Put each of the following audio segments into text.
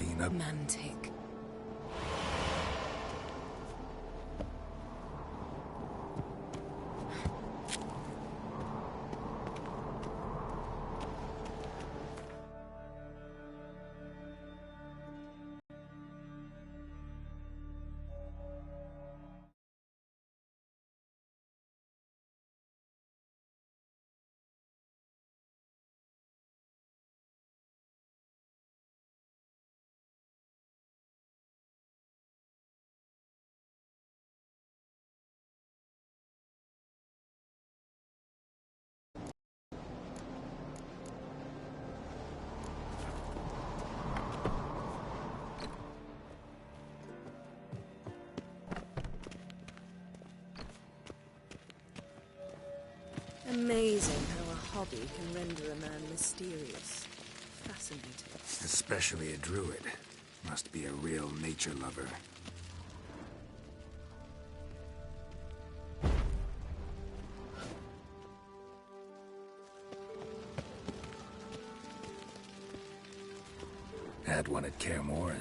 routine up. Mantic. Amazing how a hobby can render a man mysterious. Fascinating. Especially a druid. Must be a real nature lover. Had one at Kaer Morhen.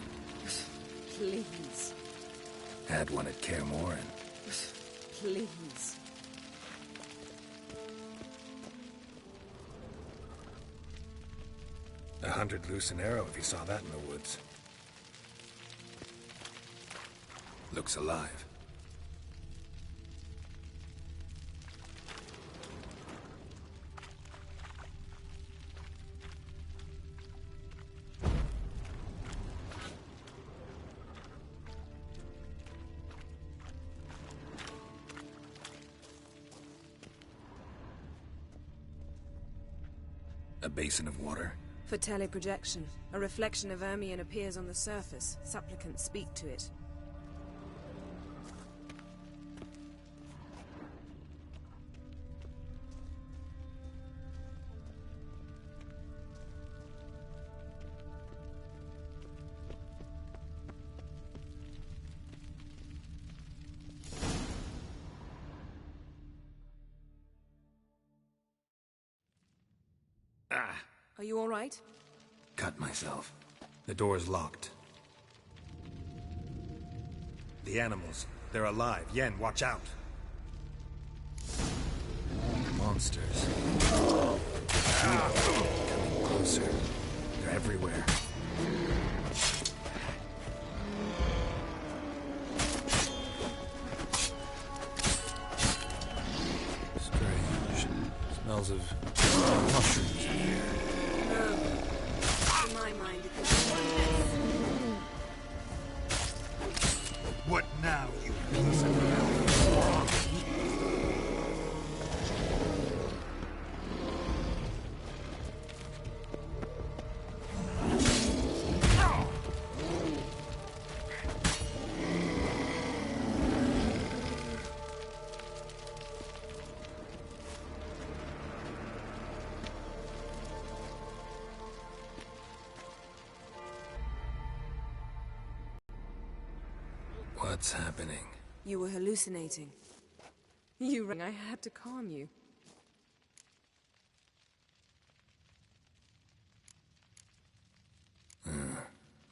Please. Had one at Kaer Morhen. Please. A hunted loose an arrow if he saw that in the woods. Looks alive. A basin of water. For teleprojection, a reflection of Ermion appears on the surface. Supplicants speak to it. Ah! Are you all right? Cut myself. The door's locked. The animals. They're alive. Yen, watch out. Monsters. Coming closer. They're everywhere. Strange. Smells of mushrooms in here. In my mind, What now, you piece of hell? What's happening? You were hallucinating. You rang. I had to calm you.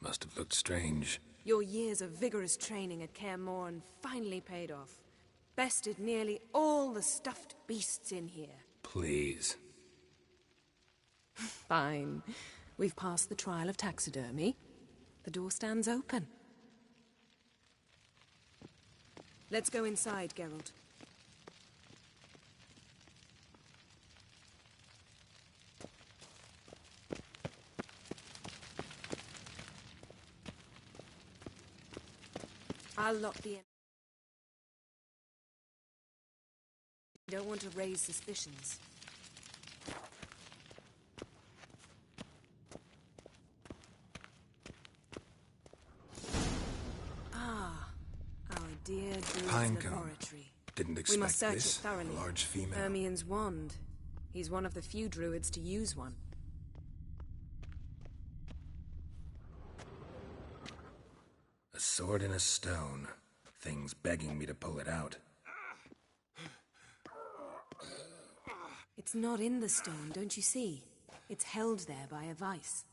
Must have looked strange. Your years of vigorous training at Kaer Morhen finally paid off. Bested nearly all the stuffed beasts in here. Please. Fine. We've passed the trial of taxidermy. The door stands open. Let's go inside, Geralt. I'll lock the... You don't want to raise suspicions. Dear Druid's laboratory. Didn't expect we must search this. it thoroughly. A large female. Ermion's wand. He's one of the few druids to use one. A sword and a stone. Thing's begging me to pull it out. It's not in the stone, don't you see? It's held there by a vice.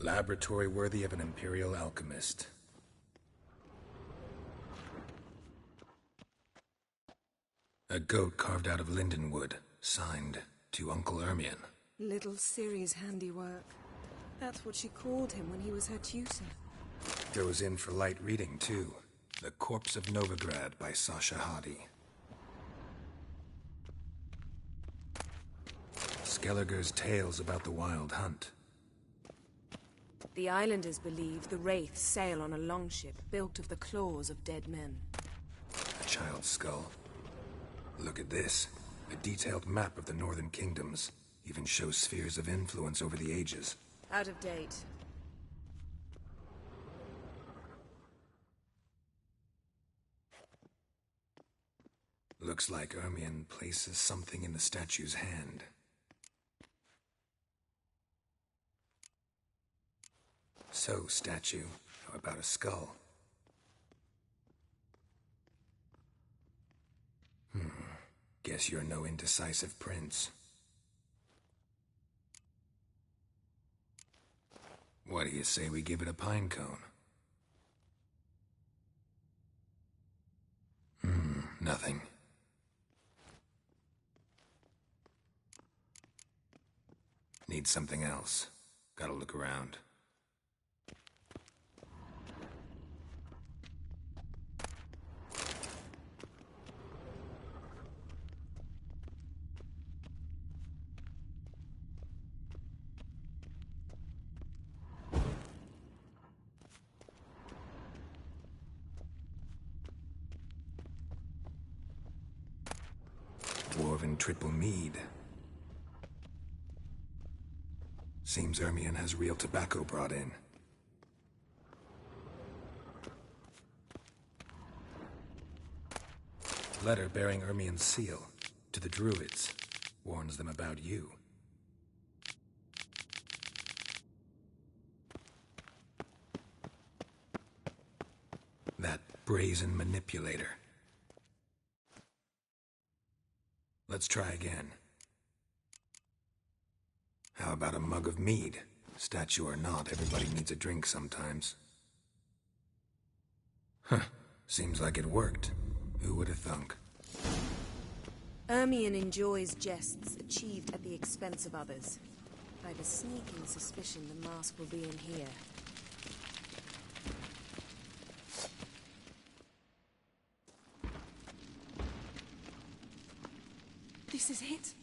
Laboratory worthy of an Imperial alchemist. A goat carved out of lindenwood, signed to Uncle Ermion. Little Ciri's handiwork. That's what she called him when he was her tutor. Goes in for light reading, too. The Corpse of Novigrad by Sasha Hadi. Skelliger's tales about the Wild Hunt. The islanders believe the Wraiths sail on a longship built of the claws of dead men. A child's skull. Look at this. A detailed map of the Northern Kingdoms. Even shows spheres of influence over the ages. Out of date. Looks like Ermion places something in the statue's hand. So, statue, how about a skull? Guess you're no indecisive prince. What do you say we give it a pine cone? Nothing. Need something else. Gotta look around. Dwarven triple mead. Seems Ermion has real tobacco brought in. Letter bearing Ermion's seal to the Druids. Warns them about you. That brazen manipulator. Let's try again. How about a mug of mead? Statue or not, everybody needs a drink sometimes. Huh. Seems like it worked. Who would have thunk? Ermion enjoys jests achieved at the expense of others. I've a sneaking suspicion the mask will be in here. This is it.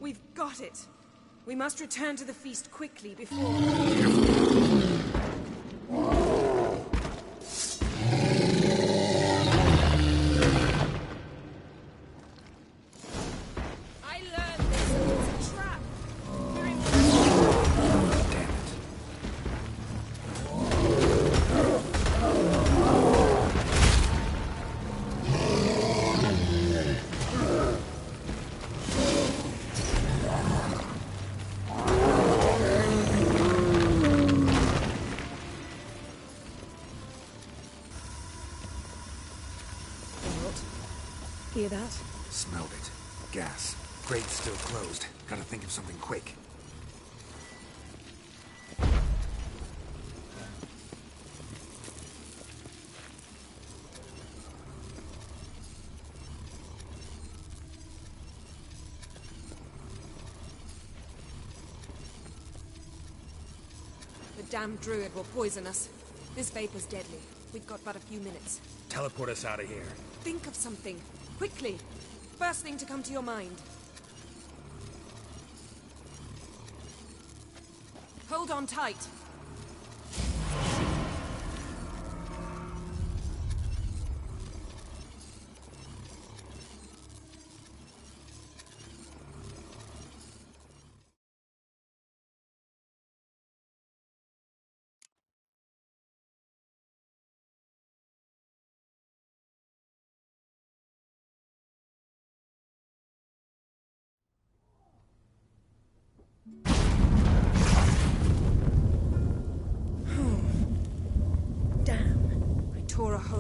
We've got it. We must return to the feast quickly before... Hear that? Smelled it. Gas. Grate's still closed. Gotta think of something quick. The damned druid will poison us. This vapor's deadly. We've got but a few minutes. Teleport us out of here. Think of something. Quickly. First thing to come to your mind. Hold on tight.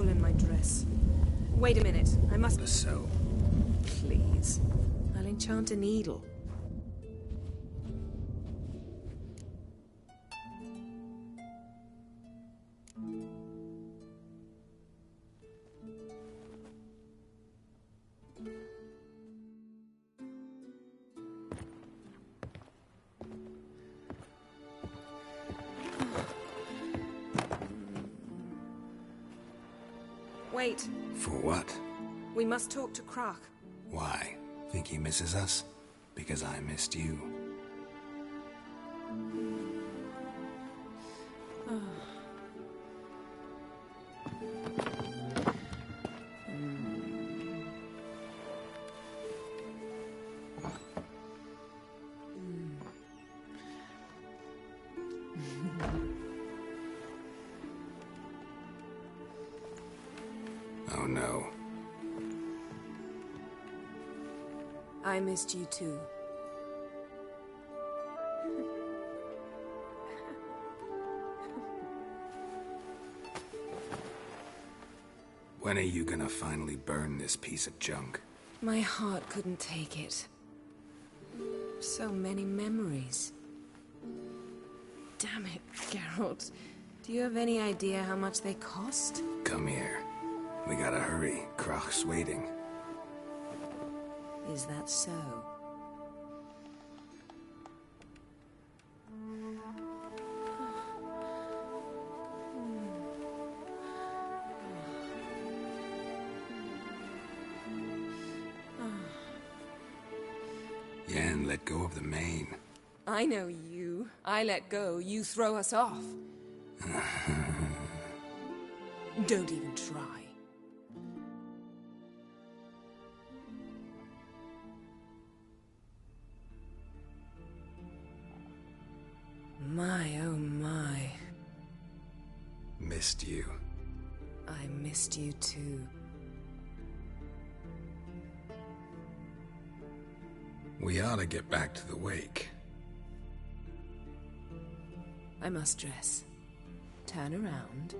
stolen my dress. Wait a minute, I must... So, Please. I'll enchant a needle. Wait. For what? We must talk to Croc. Why? Think he misses us? Because I missed you. Oh no. I missed you too. When are you gonna finally burn this piece of junk? My heart couldn't take it. So many memories. Damn it, Geralt. Do you have any idea how much they cost? Come here. We gotta hurry. Croc's waiting. Is that so? Yen, let go of the mane. I know you. I let go, you throw us off. Don't even try. My, oh my. Missed you. I missed you too. We ought to get back to the wake. I must dress. Turn around.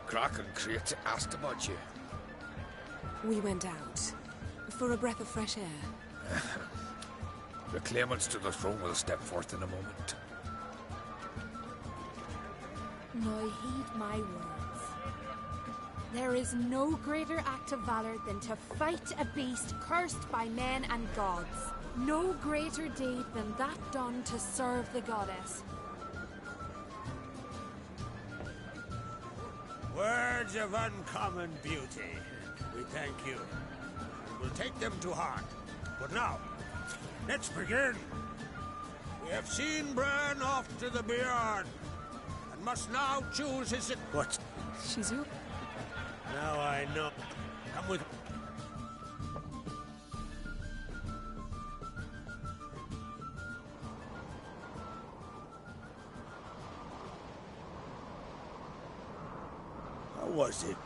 Croc and Crate asked about you. We went out. For a breath of fresh air. The claimants to the throne will step forth in a moment. Now heed my words. There is no greater act of valor than to fight a beast cursed by men and gods. No greater deed than that done to serve the goddess. Words of uncommon beauty. We thank you. We'll take them to heart. But now, let's begin. We have seen Bran off to the Beyond, and must now choose his... What? She's your... Now I know. Come with... How was it?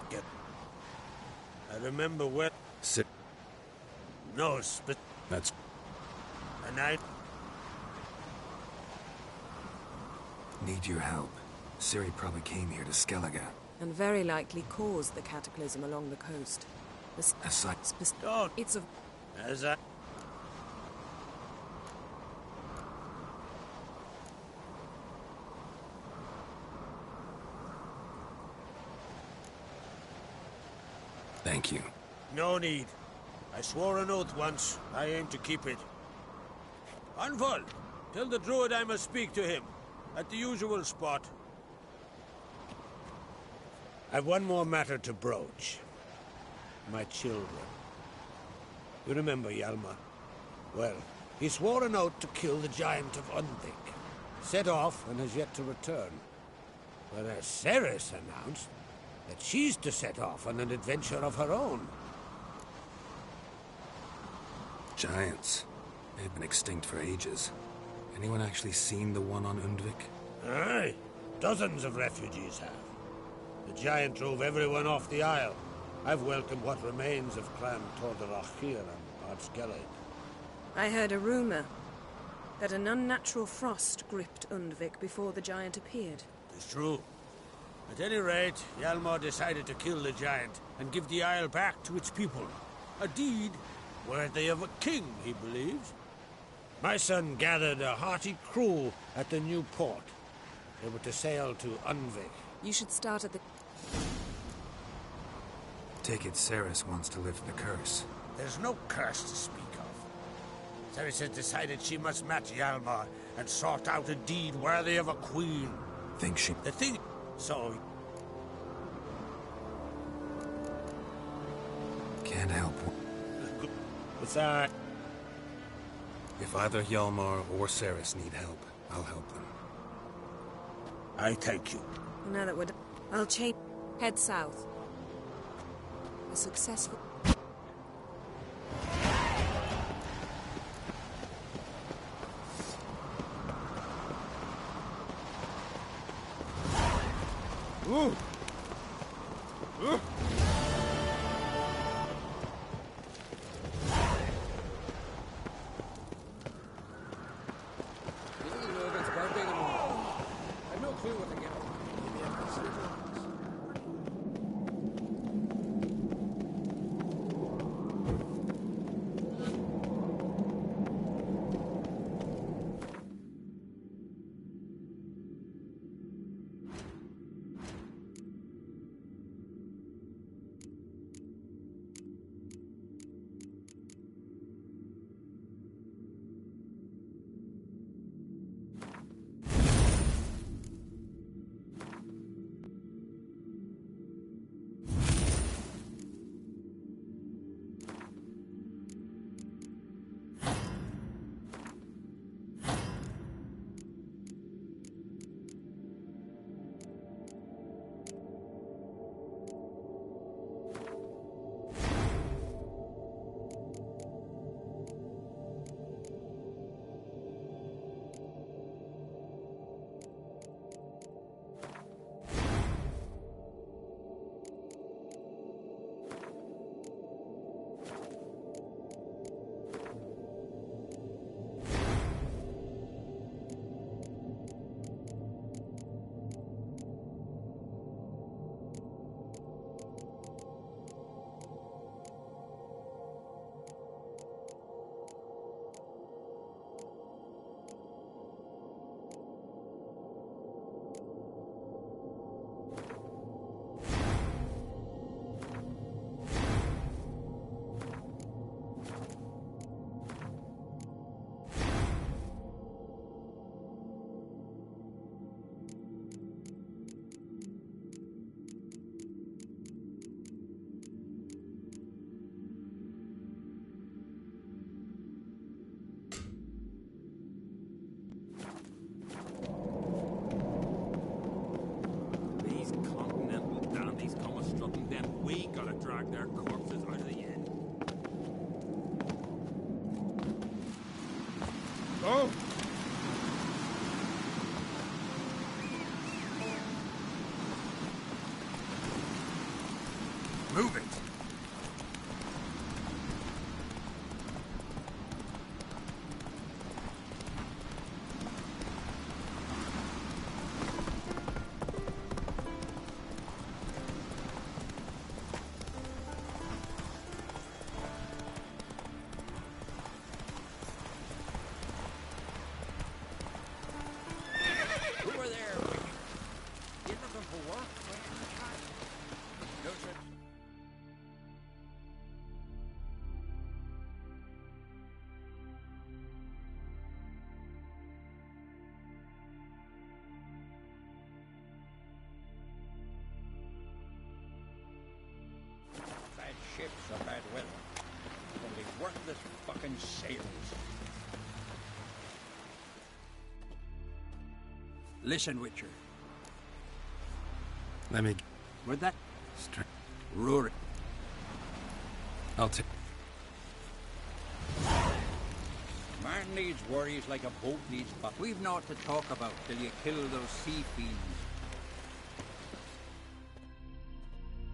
I remember well. Sit. No, but... That's... And I... Need your help. Ciri probably came here to Skellige. And very likely caused the cataclysm along the coast. Aside... Don't. It's a... As I... Thank you. No need. I swore an oath once. I aim to keep it. Anvol, tell the druid I must speak to him. At the usual spot. I've one more matter to broach. My children. You remember Hjalmar? Well, he swore an oath to kill the giant of Undvik. set off and has yet to return. Whereas Ceres announced that she's to set off on an adventure of her own. Giants. They've been extinct for ages. Anyone actually seen the one on Undvik? Aye. Dozens of refugees have. The giant drove everyone off the isle. I've welcomed what remains of Clan Tordarachir and Ardskeled. I heard a rumor that an unnatural frost gripped Undvik before the giant appeared. It's true. At any rate, Hjalmar decided to kill the giant and give the isle back to its people. A deed worthy of a king, he believes. My son gathered a hearty crew at the new port. They were to sail to Undvik. You should start at the... Take it Ceres wants to lift the curse. There's no curse to speak of. Ceres has decided she must match Hjalmar and sort out a deed worthy of a queen. Think she... The thing... So... Can't help. It's alright. If either Hjalmar or Ceres need help, I'll help them. I thank you. Now that we're done, I'll change... Head south. A successful... Ooh. Ooh. Move it! Over there! You're looking for work? No, sir. Bad ships or bad weather. Only worthless fucking sailors. Listen, Witcher. Let me... With that, Straight. Rurik. I'll take... Man needs worries like a boat needs, but we've naught to talk about till you kill those sea fiends.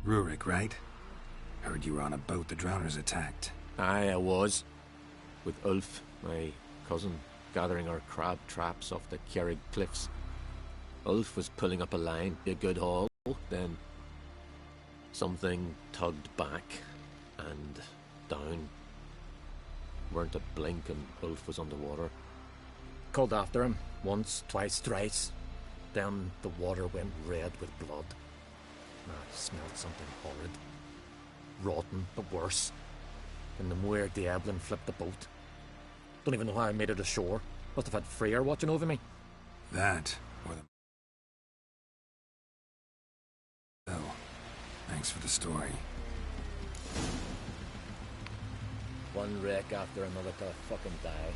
Rurik, right? Heard you were on a boat the drowners attacked. Aye, I was. With Ulf, my cousin, gathering our crab traps off the Kjerrig cliffs. Ulf was pulling up a line, a good haul, then something tugged back and down. Weren't a blink and Ulf was underwater. Called after him, once, twice, thrice. Then the water went red with blood. I smelled something horrid. Rotten, but worse. And the Muir Diablin flipped the boat. Don't even know how I made it ashore. Must have had Freyr watching over me. That, or the... Oh, thanks for the story. One wreck after another till I fucking die.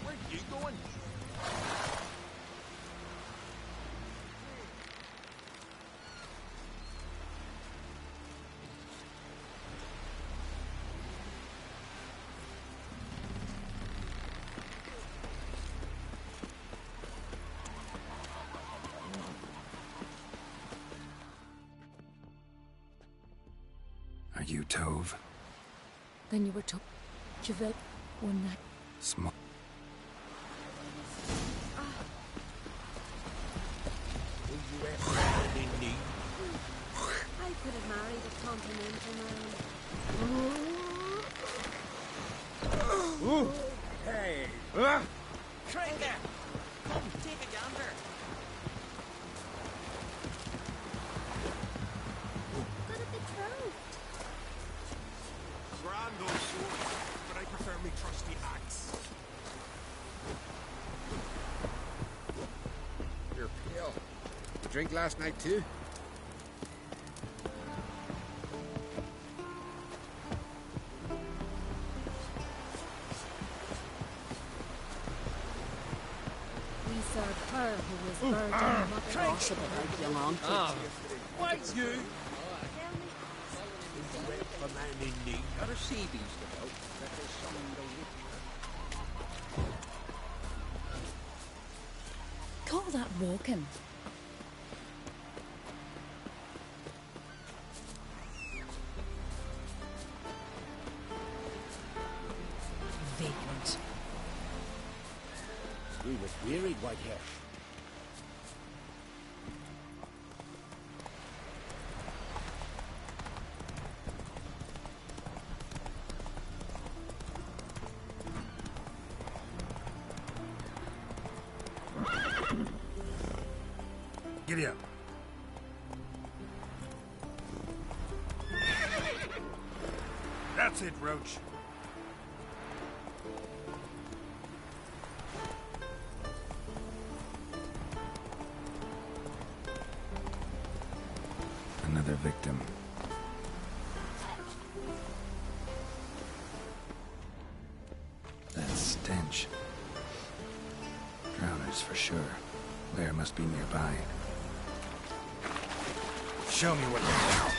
Where you going? Are you Tove? Then you were told Javille one night. Small. Will you ever have any need? I could have married a continental man. Hey! Trade there! Come, take a gander! Got a betrothed. Grand old sword, but I prefer me trusty axe. You're pale. You drink last night too? We served her who was burned in the Why you? A man in need. Got a sea beast about that is summoned a witcher. Call that walking. Vagrant. We was wearied, Whitehair. Giddy up. That's it, Roach. Another victim. That stench. Drowners for sure. Bear must be nearby. Show me what you're about.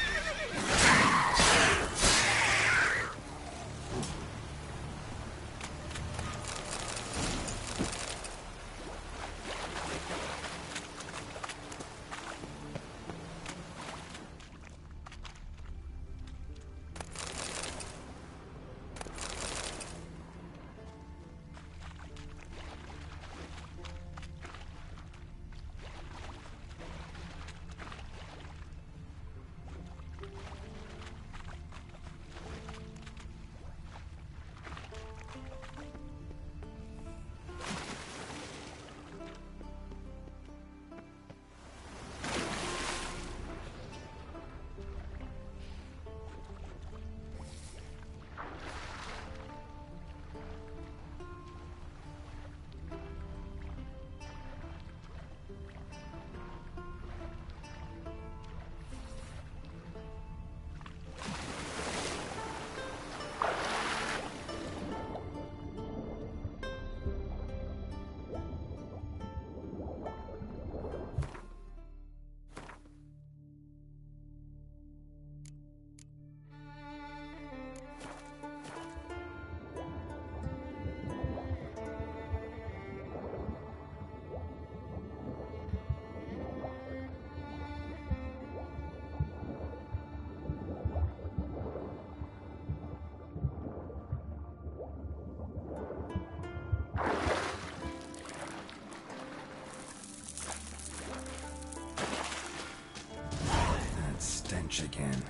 stench again.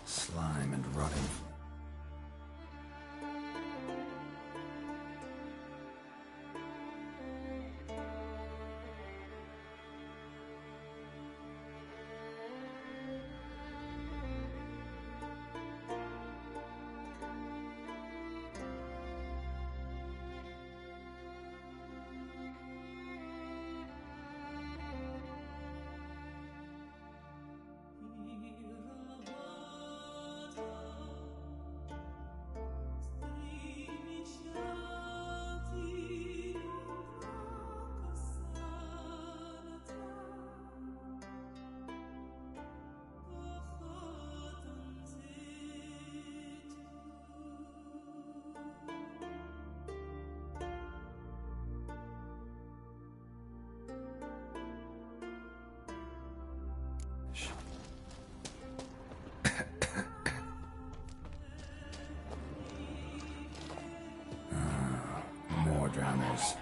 Slime and rotting. More drowners.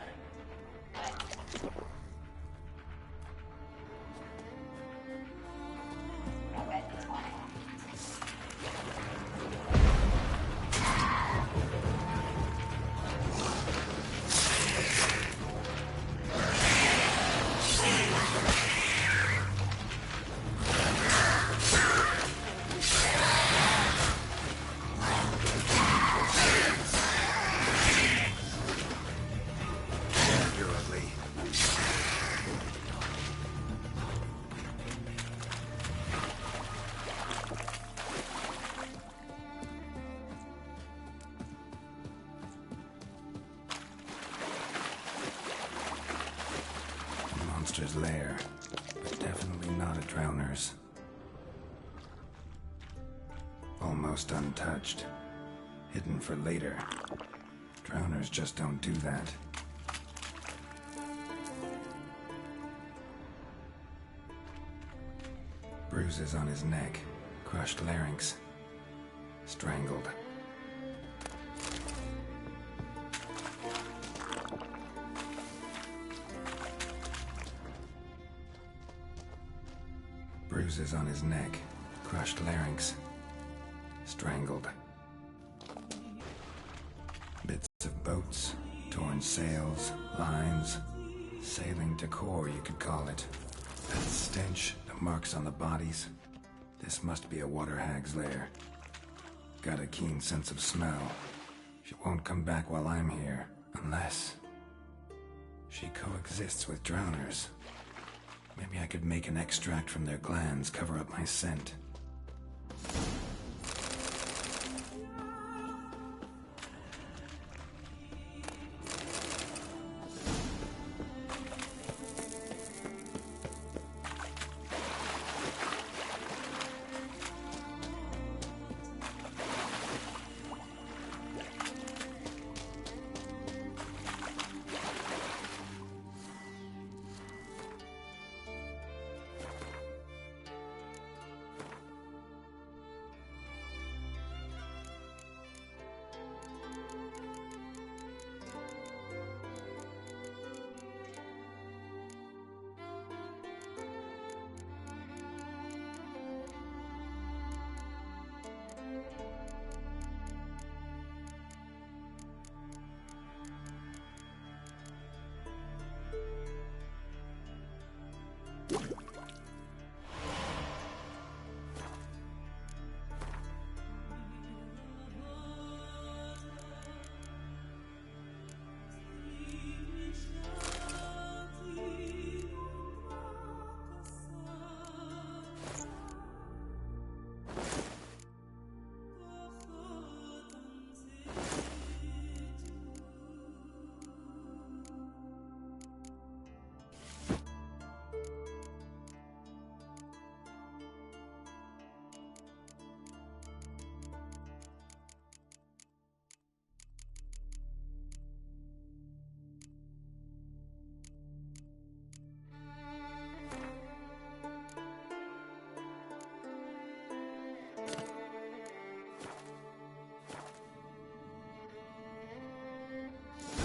Monster's lair, but definitely not a drowner's. Almost untouched. Hidden for later. Drowners just don't do that. Bruises on his neck, crushed larynx, strangled. Bruises on his neck, crushed larynx, strangled. Bits of boats, torn sails, lines, sailing decor you could call it. That stench, the marks on the bodies. This must be a water hag's lair. Got a keen sense of smell. She won't come back while I'm here, unless she coexists with drowners. Maybe I could make an extract from their glands cover up my scent.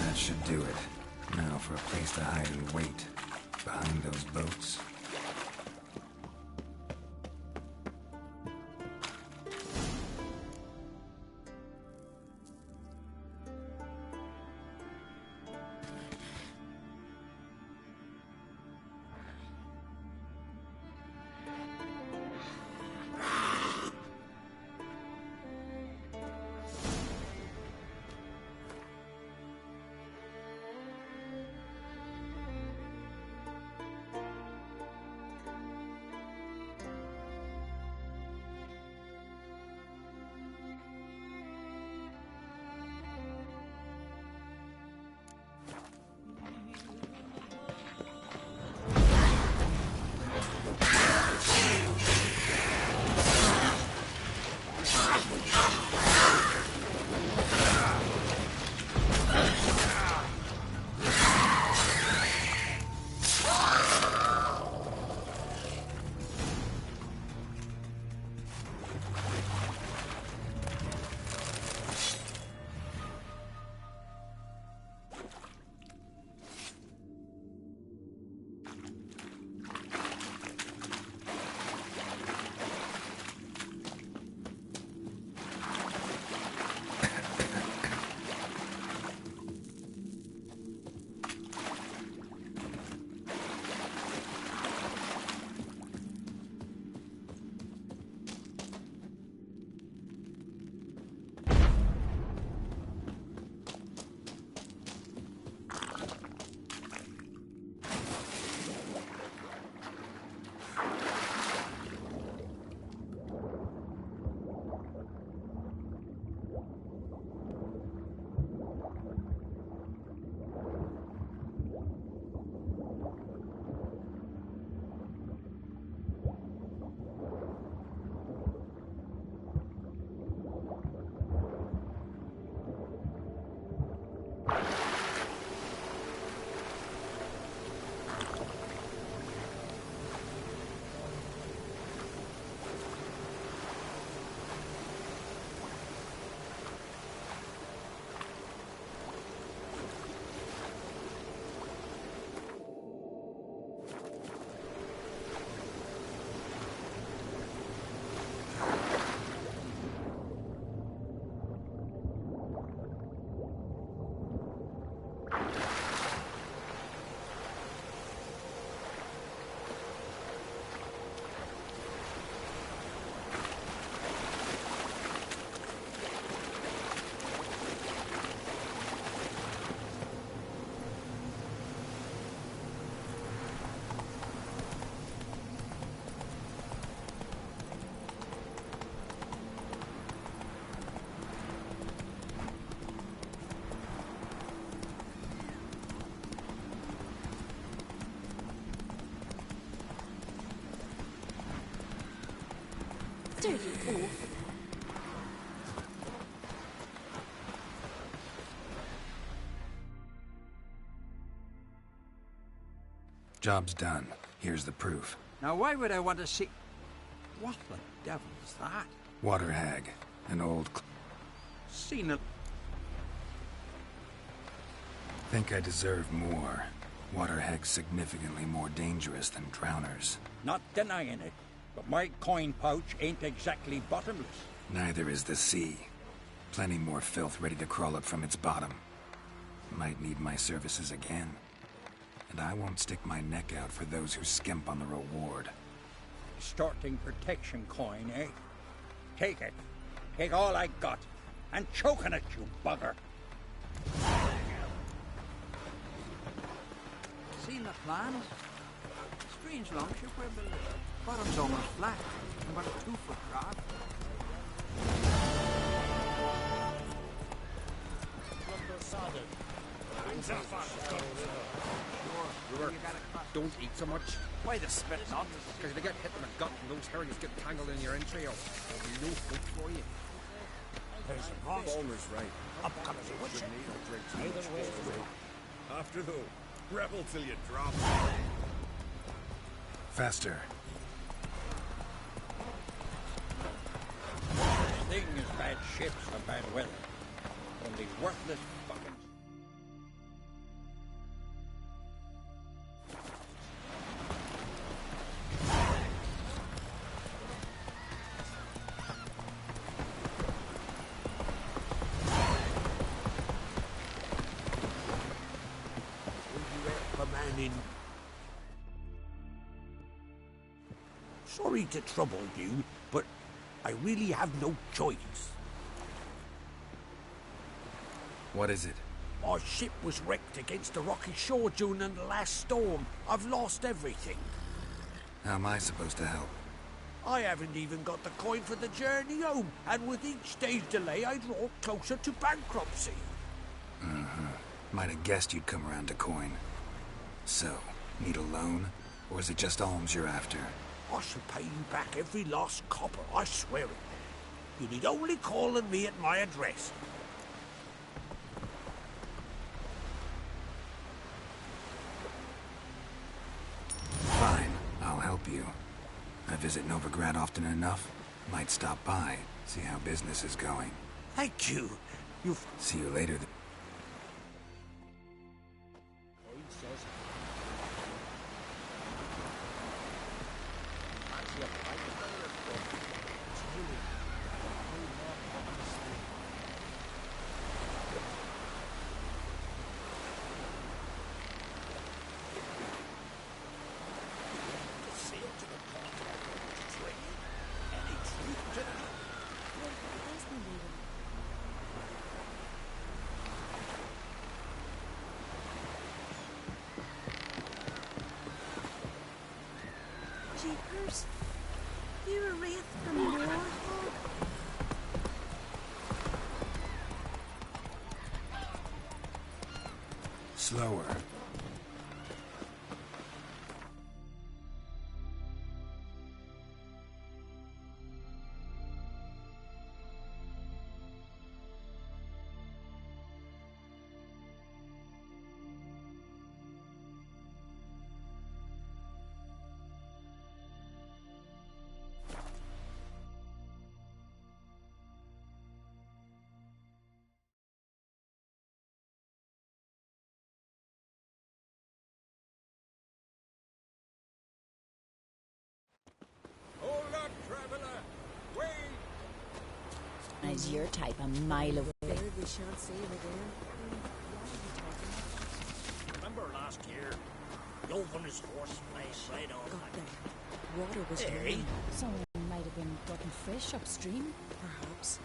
That should do it. Now for a place to hide and wait. Behind those boats. Dirty oaf. Job's done. Here's the proof. Now, why would I want to see... What the devil's that? Water hag. An old... Seen it. Think I deserve more. Water hag's significantly more dangerous than drowners. Not denying it, but my coin pouch ain't exactly bottomless. Neither is the sea. Plenty more filth ready to crawl up from its bottom. Might need my services again. And I won't stick my neck out for those who skimp on the reward. Starting protection coin, eh? Take it. Take all I got. And choking it, you bugger. Seen the plans? Strange longship we're building. Bottom's almost flat. And about a 2-foot drop. Don't eat so much. Why the spit not? Because they get hit in the gut and those herrings get tangled in your entrails. There'll be no food for you. Balmer's right. Upcoming witch. After though, rebel till you drop. Faster. Thing is bad ships or bad weather. Only worthless fucking... Sorry to trouble you, but I really have no choice. What is it? Our ship was wrecked against the rocky shore during the last storm. I've lost everything. How am I supposed to help? I haven't even got the coin for the journey home, and with each day's delay, I draw closer to bankruptcy. Might have guessed you'd come around to coin. So, need a loan? Or is it just alms you're after? I shall pay you back every last copper, I swear it. You need only call on me at my address. Fine, I'll help you. I visit Novigrad often enough. Might stop by, see how business is going. Thank you. You've... See you later. Jeepers, you're a wraith from North. Slower. Hold up, traveler! Wait! As your type a mile away. Feared we shan't see him again. Remember last year? Yovan his horse flies right off. Got there. Water was turning. Someone might have been gotten fish upstream. Perhaps.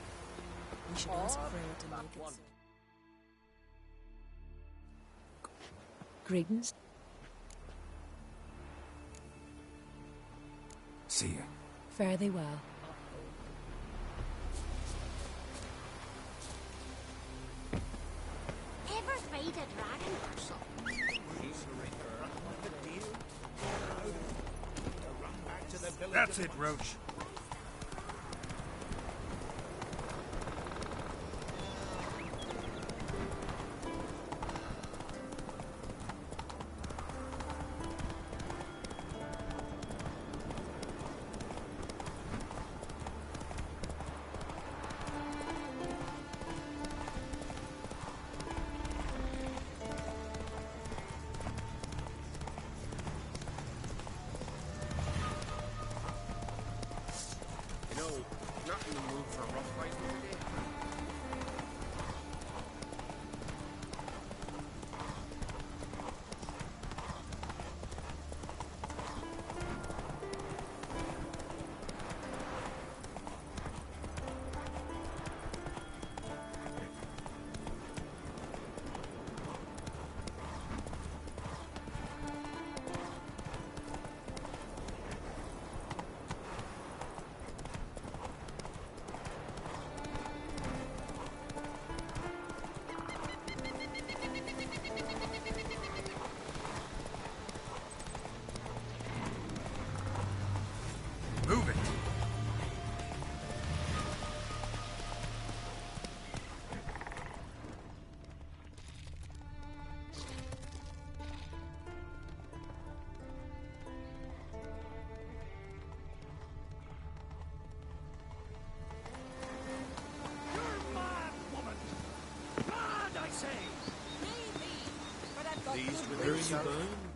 We should ask Freya to make it so. Greetings. See you. Fare thee well. Ever fight a dragon or something? That's it, Roach. You move for rough guys over there. Move it! You're mad, woman! Mad, I say! Pleased with Where are you yourself? bound?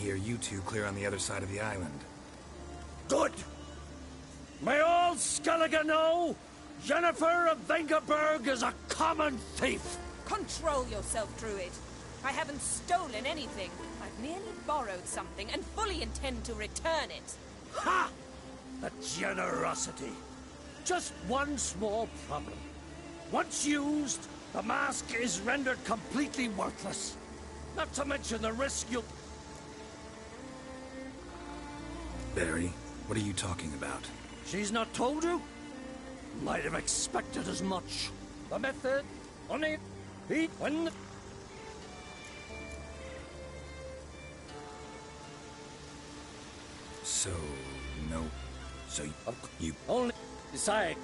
hear you two clear on the other side of the island. Good! May all Skellige know Jennifer of Vengerberg is a common thief! Control yourself, Druid. I haven't stolen anything. I've merely borrowed something and fully intend to return it. Ha! The generosity. Just one small problem. Once used, the mask is rendered completely worthless. Not to mention the risk you'll... Barry, what are you talking about? She's not told you? Might have expected as much. The method, only eat when... So, no. So, you... Only decide.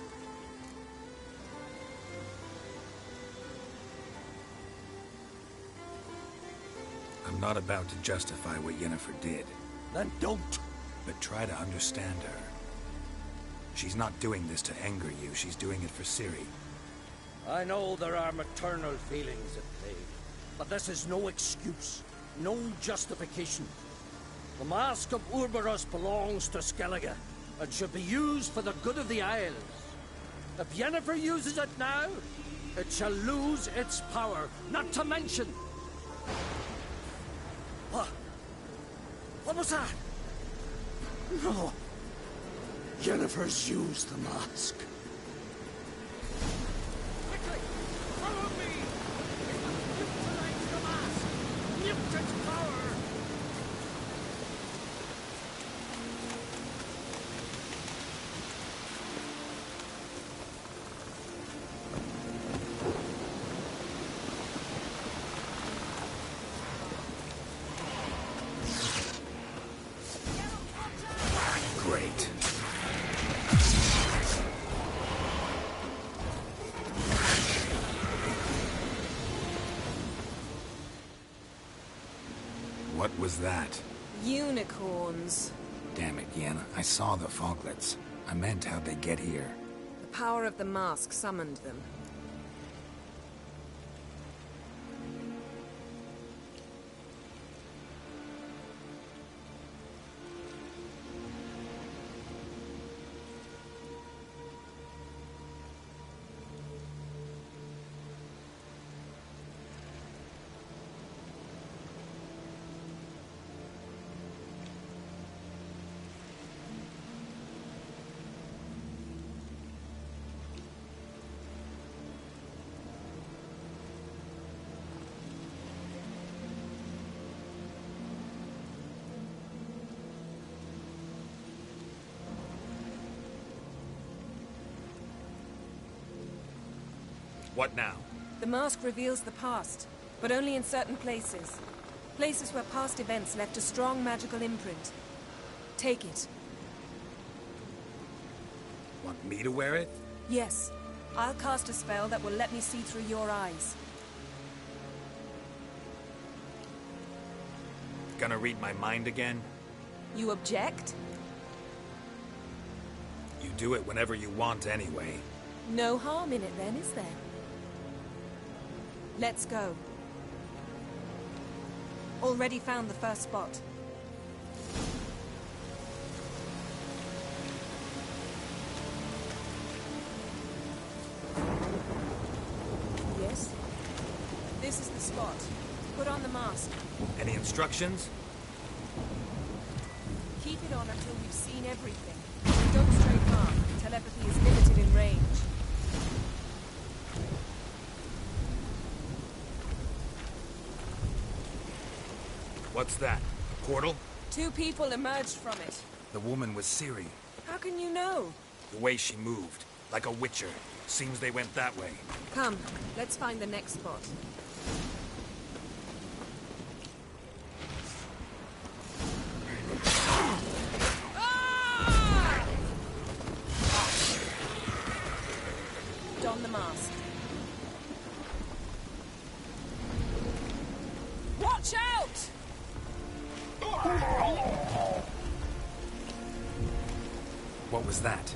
I'm not about to justify what Yennefer did. Then don't. But try to understand her. She's not doing this to anger you, she's doing it for Ciri. I know there are maternal feelings at play, but this is no excuse, no justification. The Mask of Urberus belongs to Skellige, and should be used for the good of the Isles. If Yennefer uses it now, it shall lose its power, not to mention... What? What was that? No. Yennefer's used the mask. Quickly! Follow me! We must utilize the mask! Mute its power! Great. What was that? Unicorns. Damn it, Yen. I saw the foglets. I meant how'd they get here? The power of the mask summoned them. What now? The mask reveals the past, but only in certain places. Places where past events left a strong magical imprint. Take it. Want me to wear it? Yes. I'll cast a spell that will let me see through your eyes. Gonna read my mind again? You object? You do it whenever you want anyway. No harm in it then, is there? Let's go. Already found the first spot. Yes? This is the spot. Put on the mask. Any instructions? Keep it on until we've seen everything. Don't stray far. Telepathy is limited in range. What's that? A portal? 2 people emerged from it. The woman was Ciri. How can you know? The way she moved. Like a witcher. Seems they went that way. Come, let's find the next spot. Don the mask. Watch out! What was that?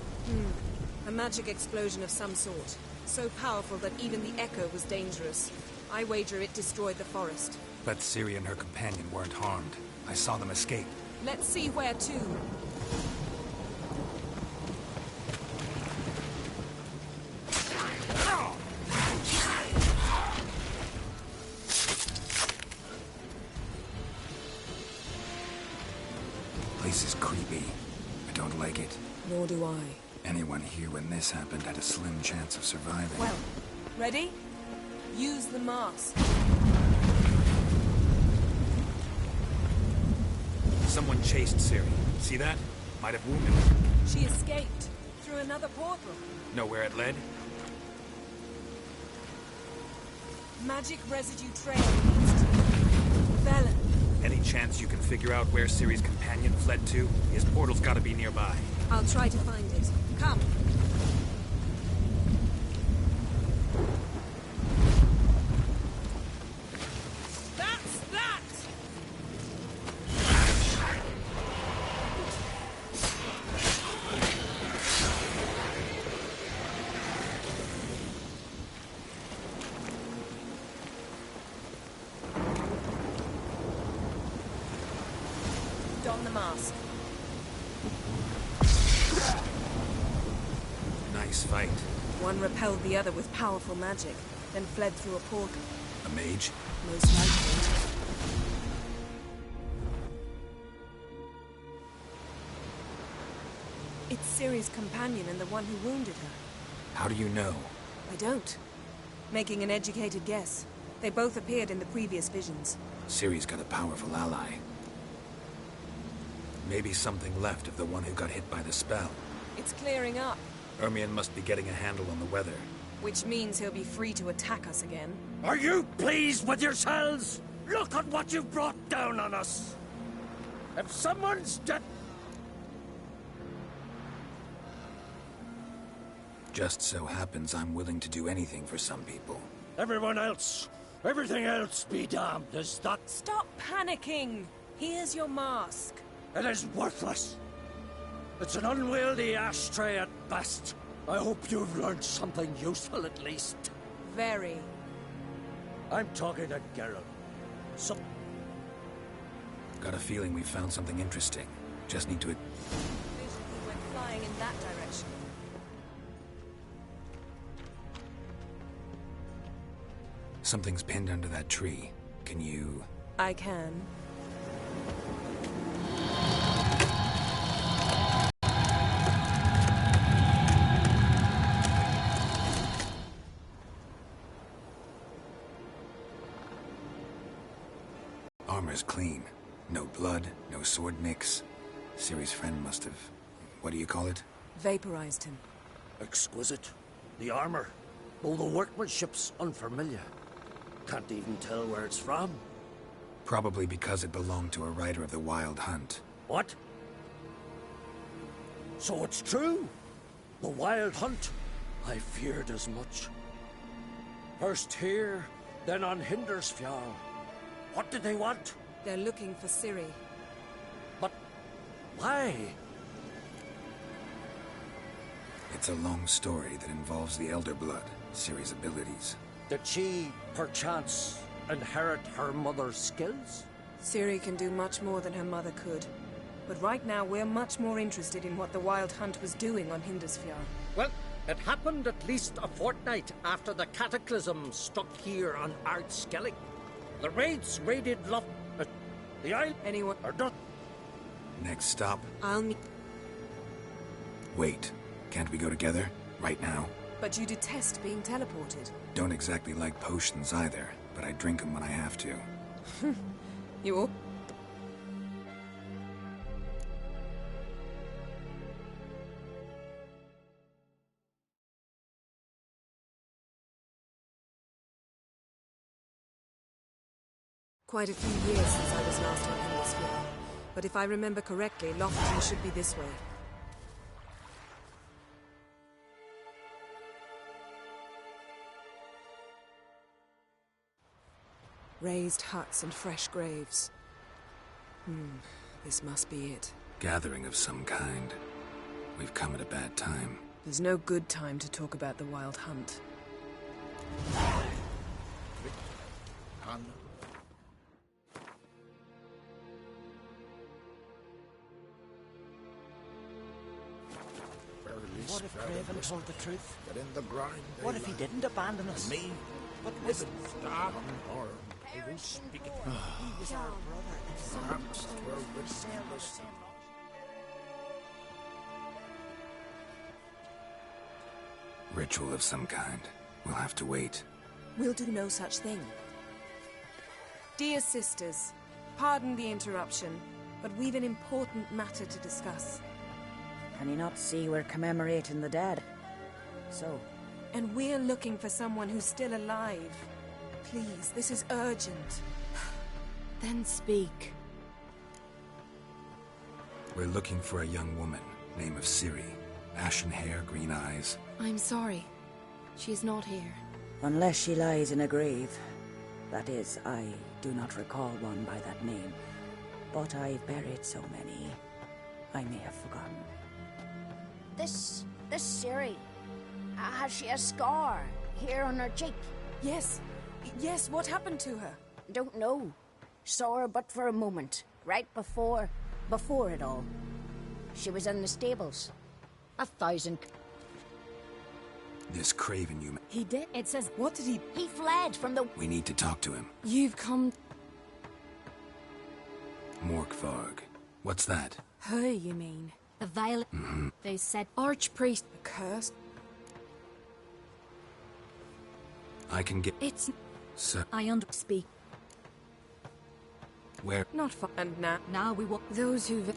A magic explosion of some sort. So powerful that even the echo was dangerous. I wager it destroyed the forest. Bet Ciri and her companion weren't harmed. I saw them escape. Let's see where to. Place is creepy. I don't like it. Nor do I. Anyone here when this happened had a slim chance of surviving. Well, ready? Use the mask. Someone chased Ciri. See that? Might have wounded her. She escaped through another portal. Know where it led? Magic residue trail leads to Velen. Any chance you can figure out where Ciri's companion fled to? His portal's gotta be nearby. I'll try to find it. Come. That's that! Don the mask. Nice fight. One repelled the other with powerful magic, then fled through a portal. A mage? Most likely. It's Ciri's companion and the one who wounded her. How do you know? I don't. Making an educated guess. They both appeared in the previous visions. Ciri's got a powerful ally. Maybe something left of the one who got hit by the spell. It's clearing up, Ermion must be getting a handle on the weather. which means he'll be free to attack us again. Are you pleased with yourselves? Look at what you've brought down on us. If someone's dead... Just so happens I'm willing to do anything for some people. Everyone else, everything else be damned, is that... Stop panicking! Here's your mask. It is worthless. It's an unwieldy ashtray at best. I hope you've learned something useful at least. Very. I'm talking to Geralt. Got a feeling we found something interesting. Just need to... Vision we went flying in that direction. Something's pinned under that tree. Can you... I can. Armor's clean. No blood, no sword nicks. Ciri's friend must have... What do you call it? Vaporized him. Exquisite. The armor, though the workmanship's unfamiliar. Can't even tell where it's from. Probably because it belonged to a rider of the Wild Hunt. What? So it's true? The Wild Hunt? I feared as much. First here, then on Hindersfjall. What did they want? They're looking for Ciri. But why? It's a long story that involves the Elder Blood, Ciri's abilities. Did she, perchance, inherit her mother's skills? Ciri can do much more than her mother could. But right now, we're much more interested in what the Wild Hunt was doing on Hindersfjall. Well, it happened at least a fortnight after the cataclysm struck here on Ardskellig. The raids raided the isle. Anyone? Are not. Next stop. I'll meet. Wait. Can't we go together? Right now? But you detest being teleported. Don't exactly like potions either, but I drink them when I have to. You all? Quite a few years since I was last on Hindersfjall. But if I remember correctly, Lofton should be this way. Raised huts and fresh graves. This must be it. Gathering of some kind. We've come at a bad time. There's no good time to talk about the Wild Hunt. Craven told the truth? But in the grind, What if he didn't abandon us? Me? But With listen, dark and horror. They won't speak it. he was our brother. Perhaps 'twere written in the sea. Ritual of some kind. We'll have to wait. We'll do no such thing. Dear sisters, pardon the interruption, but we've an important matter to discuss. Can you not see we're commemorating the dead? So, And we're looking for someone who's still alive. Please, this is urgent. Then speak. We're looking for a young woman, name of Ciri. Ashen hair, green eyes. I'm sorry. She's not here. unless she lies in a grave. That is, I do not recall one by that name. But I've buried so many, I may have forgotten. This Ciri, has she a scar here on her cheek? Yes. Yes, what happened to her? Don't know. Saw her but for a moment, right before it all. She was in the stables. 1,000. This Craven you... He did. It says, what did he... He fled from the... We need to talk to him. You've come... Morkvarg. What's that? Her, you mean? The violet. They said Archpriest. A curse? I can get... It's... Sir, I speak. where... Not far. And now... Now we want those who've...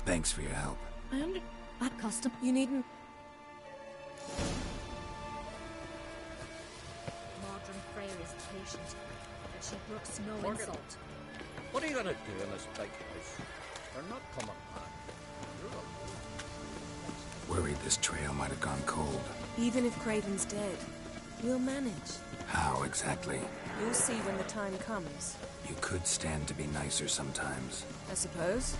Thanks for your help. And at custom. You needn't... Modern Freyr is patient, but she brooks no Morgan. insult. What are you gonna do in this big house? They're not coming back. You're a Worried this trail might have gone cold. Even if Craven's dead, we'll manage. How exactly? You'll see when the time comes, You could stand to be nicer sometimes. I suppose.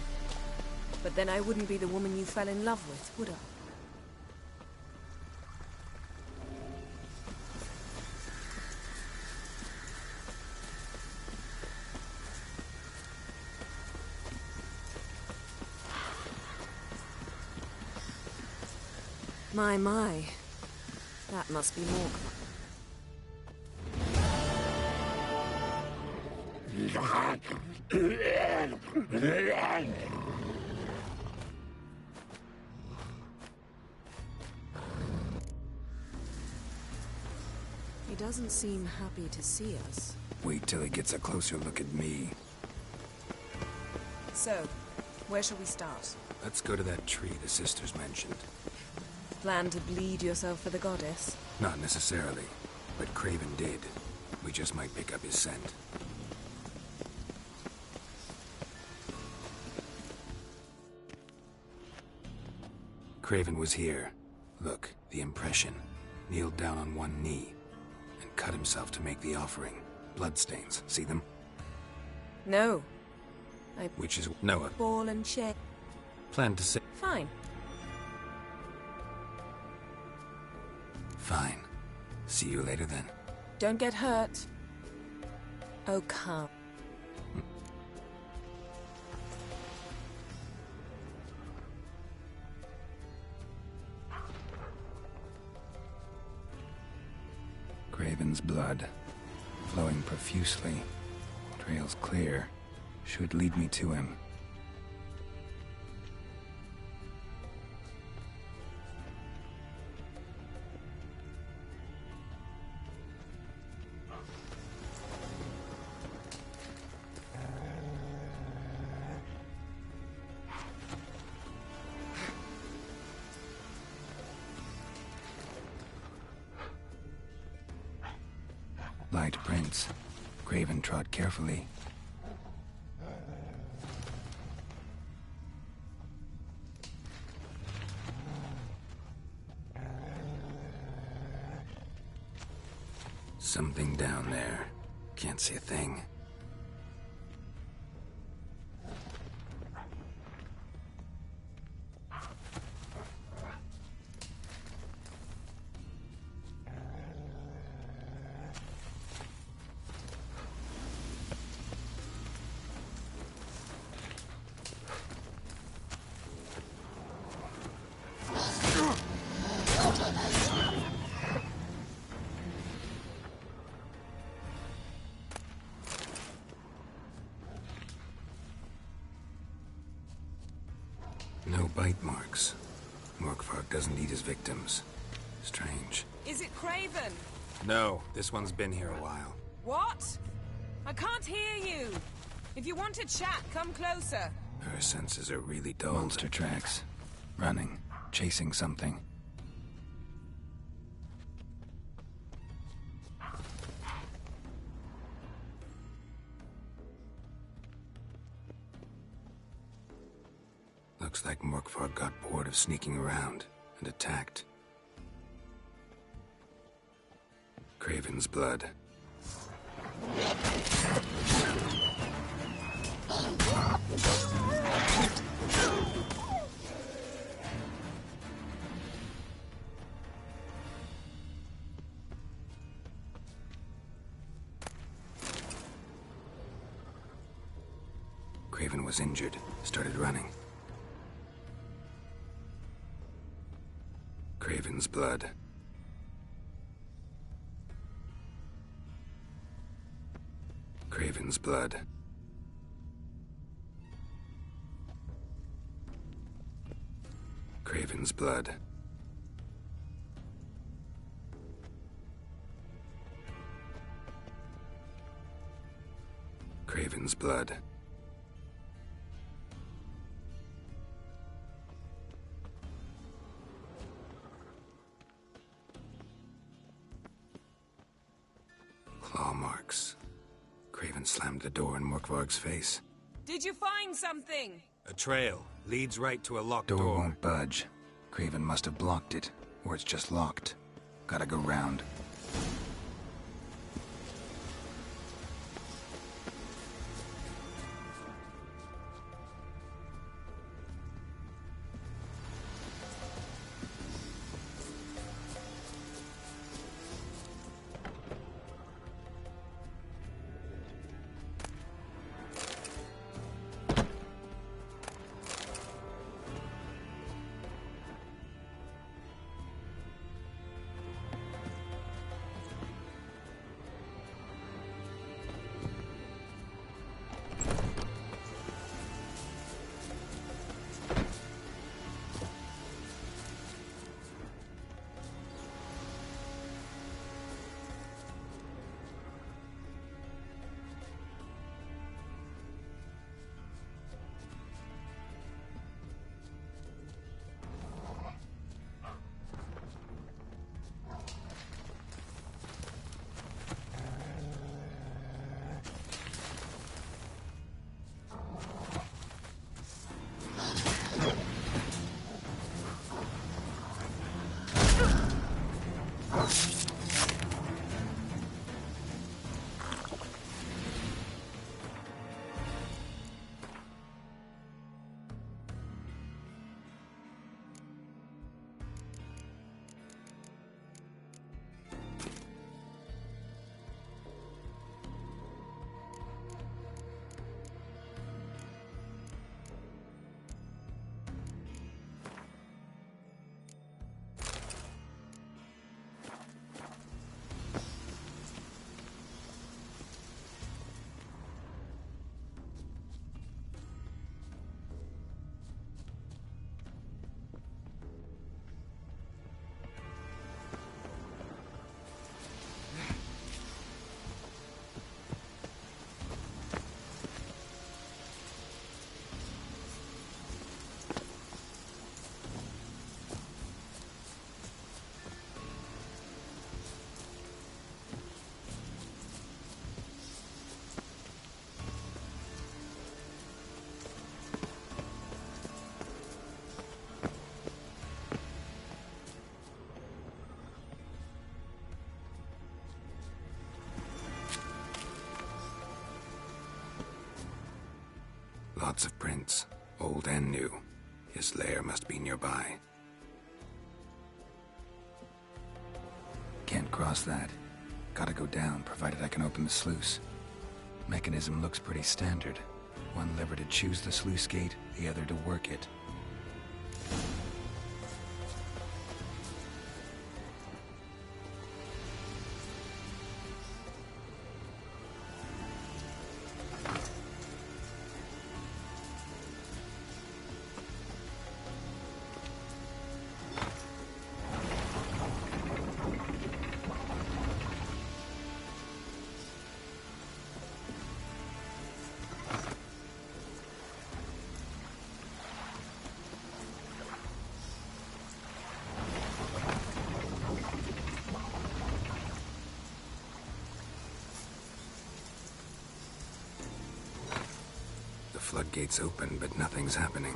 But then I wouldn't be the woman you fell in love with, would I? My. That must be Morg. He doesn't seem happy to see us. Wait till he gets a closer look at me. So, where shall we start? Let's go to that tree the sisters mentioned. Plan to bleed yourself for the goddess? Not necessarily, but Craven did. We just might pick up his scent. Craven was here. Look, the impression. Kneeled down on one knee and cut himself to make the offering. Bloodstains, see them? No. Which is Noah. Ball and chain. Planned to say. Fine. Fine. See you later then. Don't get hurt. Oh, come. Craven's blood, flowing profusely. Trail's clear. Should lead me to him. Light prints. Craven trod carefully. Something down there. Can't see a thing. Bite marks. Morkvarg doesn't eat his victims. Strange. Is it Craven? No, this one's been here a while. What? I can't hear you. If you want to chat, come closer. Her senses are really dull. Monster tracks. Running. Chasing something. Looks like Morkvarg got bored of sneaking around and attacked. Craven's blood. Craven was injured, started running. Craven's blood. Craven's blood. Craven's blood. Craven's blood. Claw marks. Craven slammed the door in Morkvarg's face. Did you find something? A trail. Leads right to a locked door. Door won't budge. Craven must have blocked it. Or it's just locked. Gotta go round. Lots of prints, old and new. His lair must be nearby. Can't cross that. Gotta go down, provided I can open the sluice. Mechanism looks pretty standard. One lever to choose the sluice gate, the other to work it. floodgates open, but nothing's happening.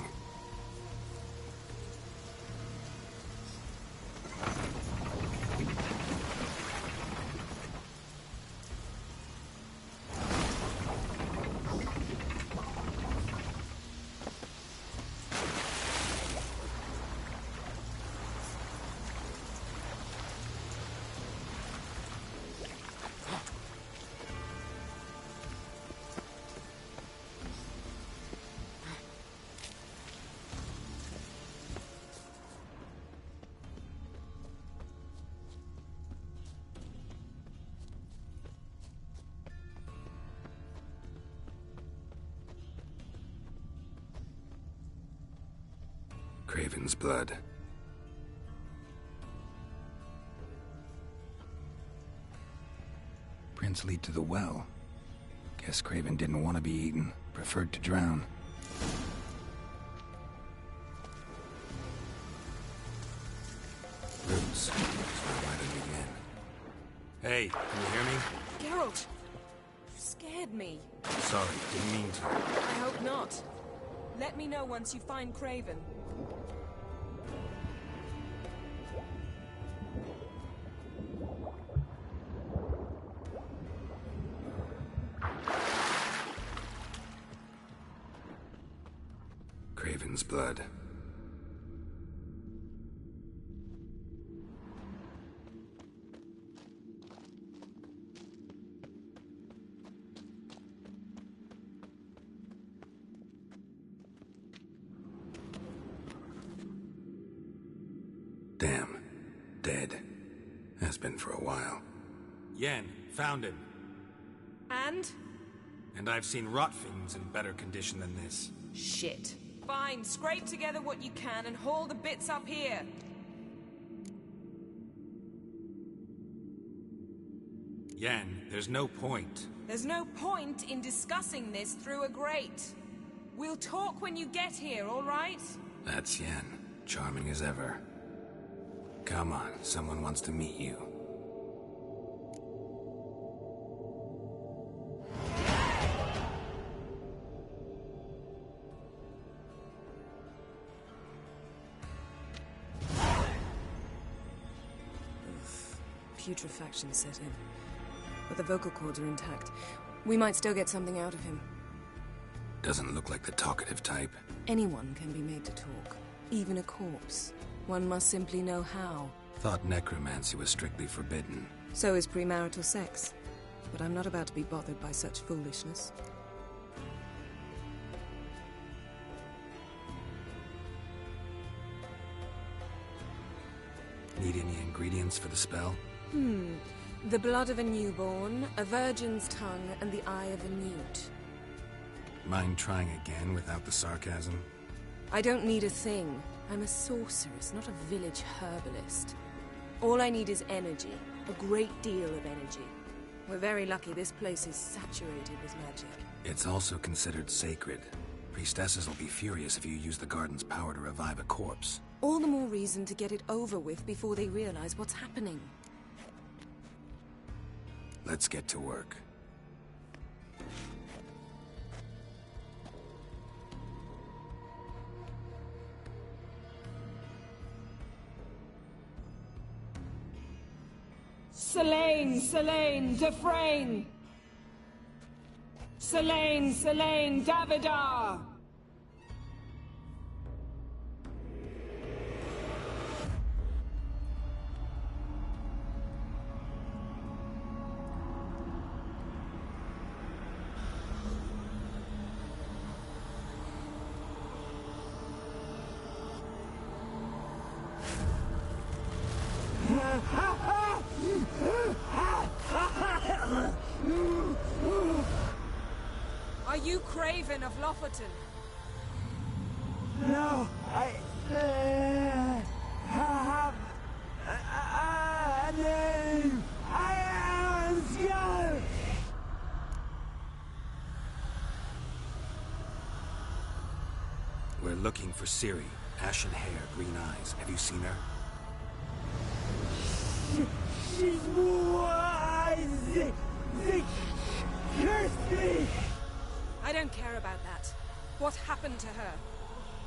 Craven's blood. Prints lead to the well. Guess Craven didn't want to be eaten. Preferred to drown. Roots. So why did we begin? Hey, can you hear me? Geralt! You scared me. Sorry, didn't mean to. I hope not. Let me know once you find Craven. Craven's blood. Damn. Dead. Has been for a while. Yen, found him. And? And I've seen rot fiends in better condition than this. Shit. Fine, scrape together what you can and haul the bits up here. Yen, there's no point. There's no point in discussing this through a grate. We'll talk when you get here, all right? That's Yen. Charming as ever. Come on, someone wants to meet you. Putrefaction set in. But the vocal cords are intact. We might still get something out of him. Doesn't look like the talkative type. Anyone can be made to talk. Even a corpse. One must simply know how. Thought necromancy was strictly forbidden. So is premarital sex. But I'm not about to be bothered by such foolishness. Need any ingredients for the spell? The blood of a newborn, a virgin's tongue, and the eye of a newt. Mind trying again without the sarcasm? I don't need a thing. I'm a sorceress, not a village herbalist. All I need is energy. A great deal of energy. We're very lucky this place is saturated with magic. It's also considered sacred. Priestesses will be furious if you use the garden's power to revive a corpse. All the more reason to get it over with before they realize what's happening. Let's get to work. Selene, Selene, Defrain! Selene, Selene, Davidar! Are you Craven of Lofoten? No, I have a name. I am Skull. We're looking for Ciri. Ashen hair, green eyes. Have you seen her? She's wise. They curse me. I don't care about that. What happened to her?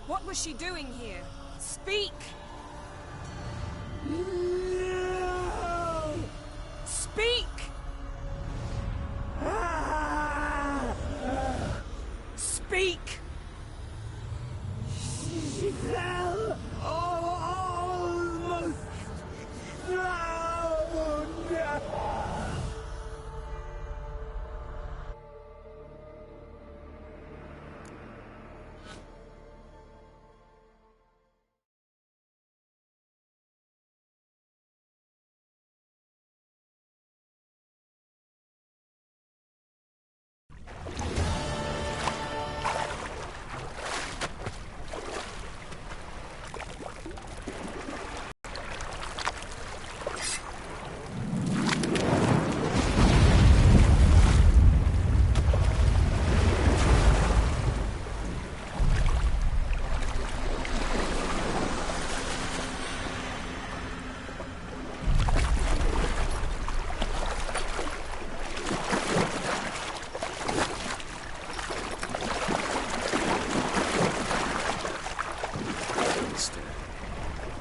What was she doing here? Speak! No! Speak! Speak! She fell almost drowned.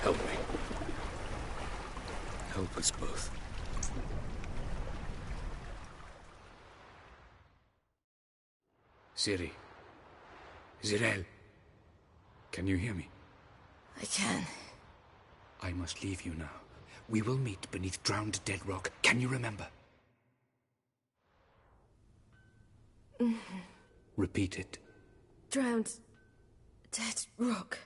Help me. Help us both. Siri. Zirel. Can you hear me? I can. I must leave you now. We will meet beneath drowned dead rock. Can you remember? Repeat it. Drowned. Dead rock.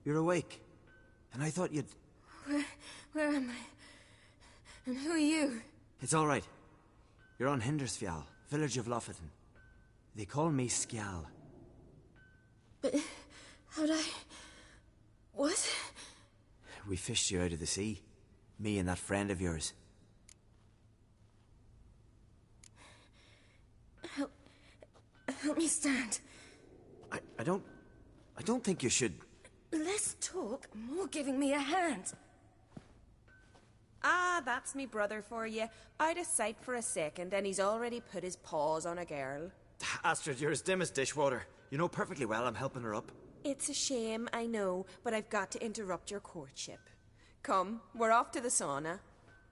You're awake. And I thought you'd... Where am I? And who are you? It's all right. You're on Hindersfjall, village of Lofoten. They call me Skjal. But how'd I... What? We fished you out of the sea. Me and that friend of yours. Help me stand. I don't think you should... Less talk, more giving me a hand. Ah, that's me brother for you. Out of sight for a second, and he's already put his paws on a girl. Astrid, you're as dim as dishwater. You know perfectly well I'm helping her up. It's a shame, I know, but I've got to interrupt your courtship. Come, we're off to the sauna.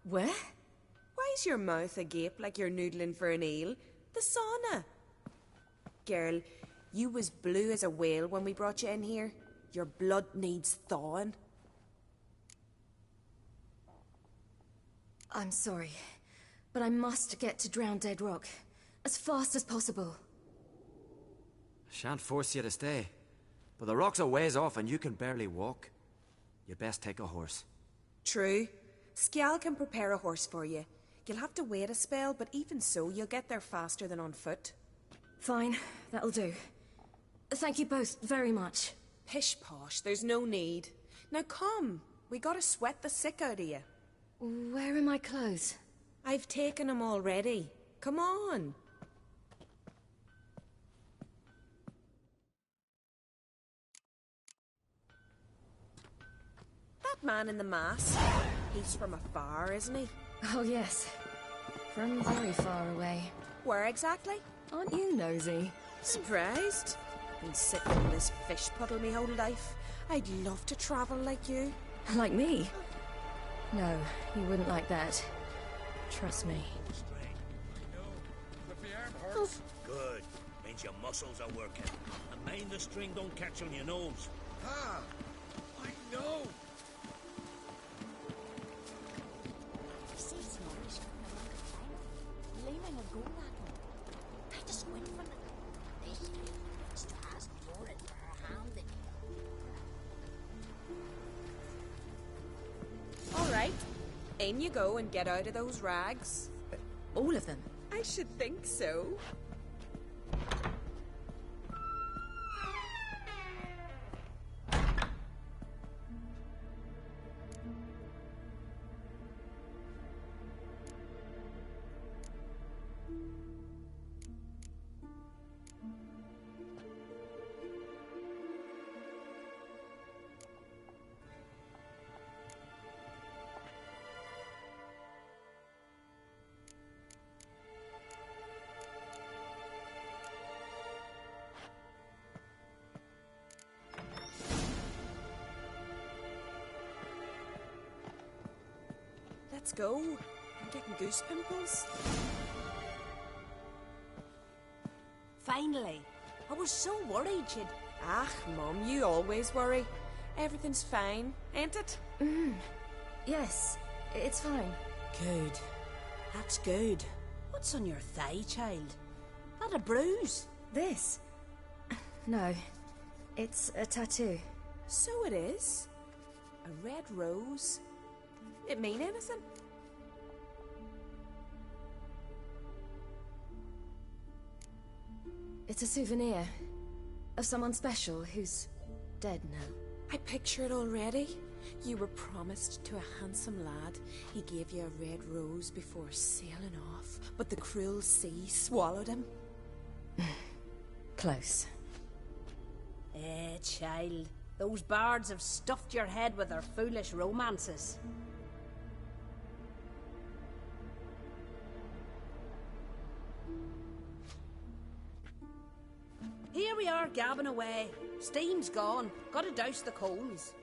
Where? Why's your mouth agape like you're noodling for an eel? The sauna. Girl, you was blue as a whale when we brought you in here. Your blood needs thawing. I'm sorry, but I must get to Drowned Dead Rock as fast as possible. Shan't force you to stay. But the rock's a ways off and you can barely walk. You best take a horse. True. Skjal can prepare a horse for you. You'll have to wait a spell, but even so, you'll get there faster than on foot. Fine, that'll do. Thank you both very much. Pish posh, there's no need. Now come, we gotta sweat the sick out of you. Where are my clothes? I've taken them already. Come on. That man in the mask, he's from afar, isn't he? Oh yes, from very far away. Where exactly? Aren't you nosy? Surprised? Been sitting in this fish puddle me whole life. I'd love to travel like you. Like me? No, you wouldn't like that. Trust me. Good. Means your muscles are working. And mind the string don't catch on your nose. Ah, I know. All right, in you go and get out of those rags. All of them? I should think so. let's go. I'm getting goose pimples. Finally. I was so worried you'd... Ah, Mum, you always worry. Everything's fine, ain't it? Yes, it's fine. Good. That's good. What's on your thigh, child? That a bruise? This? No, it's a tattoo. So it is. A red rose. It mean anything? It's a souvenir of someone special who's dead now. I picture it already. You were promised to a handsome lad. He gave you a red rose before sailing off, but the cruel sea swallowed him. Close. Child. Those bards have stuffed your head with their foolish romances. Here we are, gabbing away. Steam's gone. Gotta douse the coals.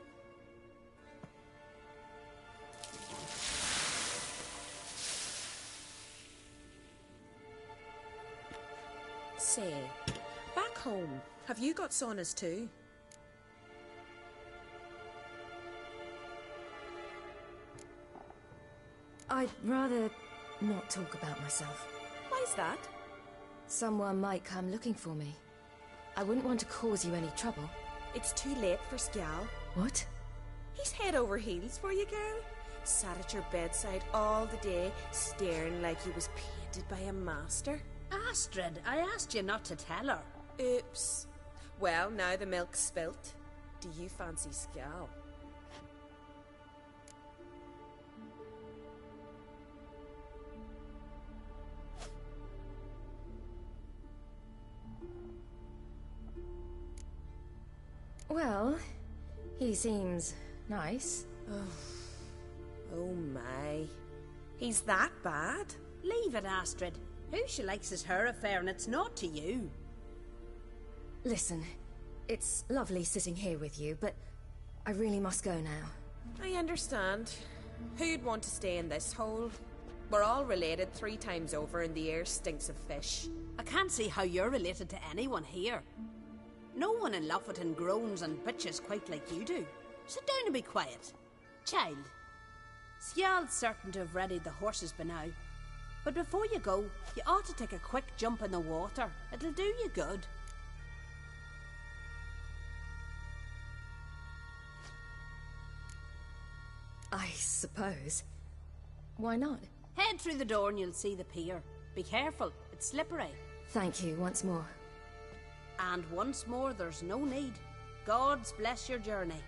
Say, back home, have you got saunas too? I'd rather not talk about myself. Why's that? Someone might come looking for me. I wouldn't want to cause you any trouble. It's too late for Skjal. What? He's head over heels for you, girl. Sat at your bedside all the day, staring like he was painted by a master. Astrid, I asked you not to tell her. Oops. Well, now the milk's spilt. Do you fancy Skjal? Well, he seems nice. Oh my. He's that bad? Leave it, Astrid. Who she likes is her affair, and it's not to you. Listen, it's lovely sitting here with you, but I really must go now. I understand. Who'd want to stay in this hole? We're all related 3 times over, and the air stinks of fish. I can't see how you're related to anyone here. No one in Lufferton groans and bitches quite like you do. Sit down and be quiet. Child, Skjal's certain to have readied the horses by now. But before you go, you ought to take a quick jump in the water. It'll do you good. I suppose. Why not? Head through the door and you'll see the pier. Be careful, it's slippery. Thank you once more. And once more, there's no need. God's bless your journey.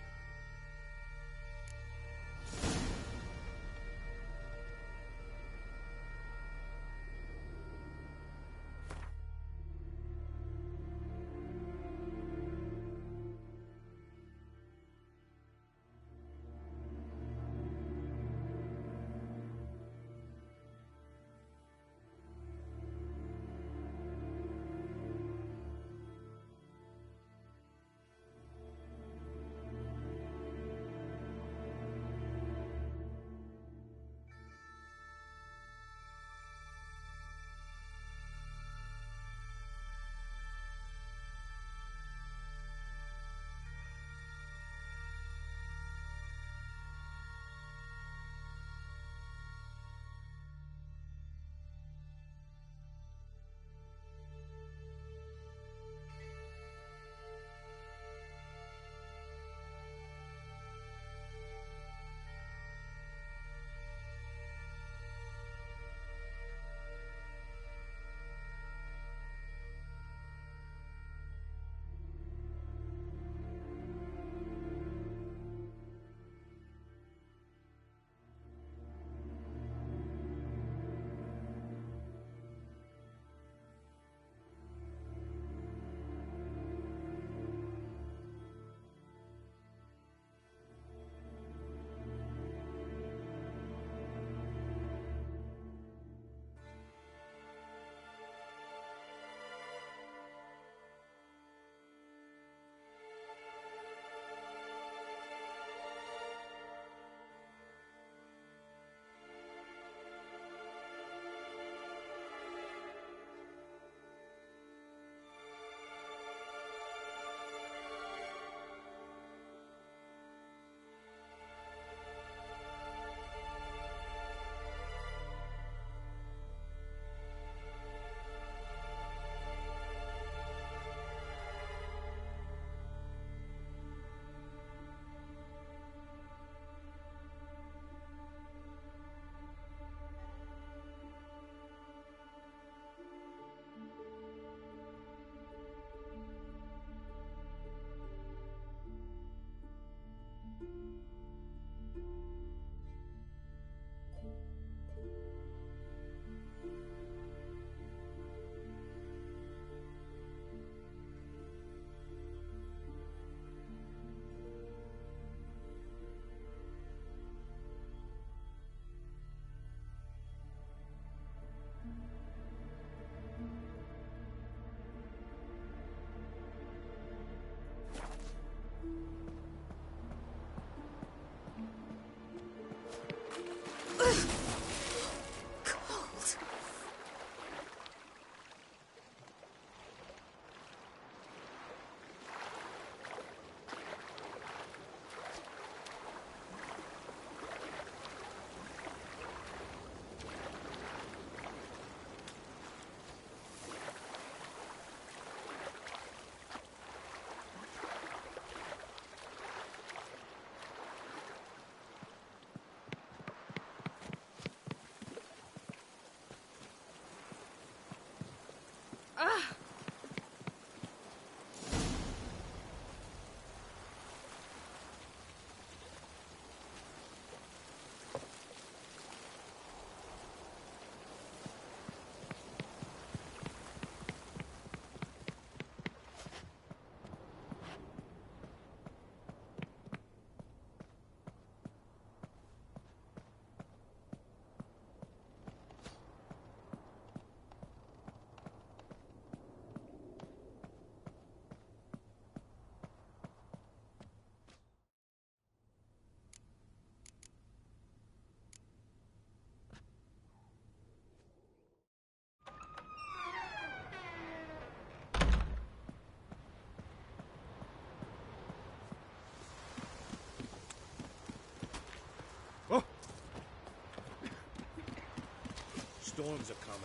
storms are coming.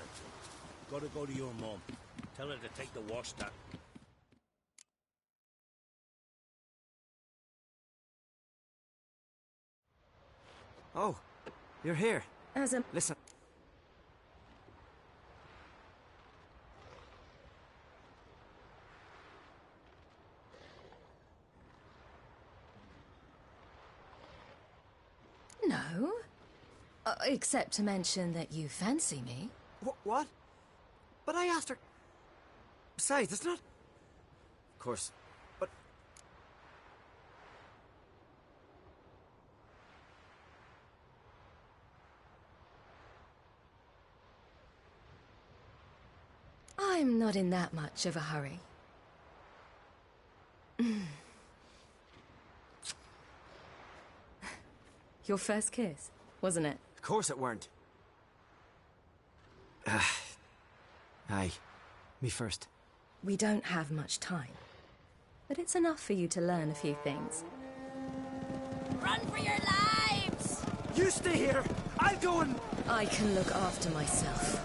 Gotta go to your mum. Tell her to take the wash stand. Oh, you're here. Listen. No. Except to mention that you fancy me. What? But I asked her... Besides, it's not... Of course, but... I'm not in that much of a hurry. Your first kiss, wasn't it? Of course it weren't. Aye. Me first. We don't have much time. But it's enough for you to learn a few things. Run for your lives! You stay here! I'll go and... I can look after myself.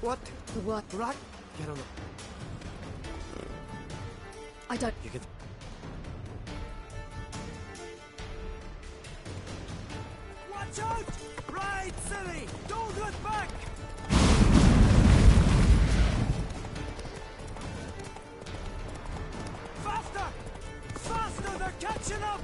What? What? Right? Get on the... I don't... You can... Watch out! Ride, silly! Don't look back! Faster! Faster! They're catching up!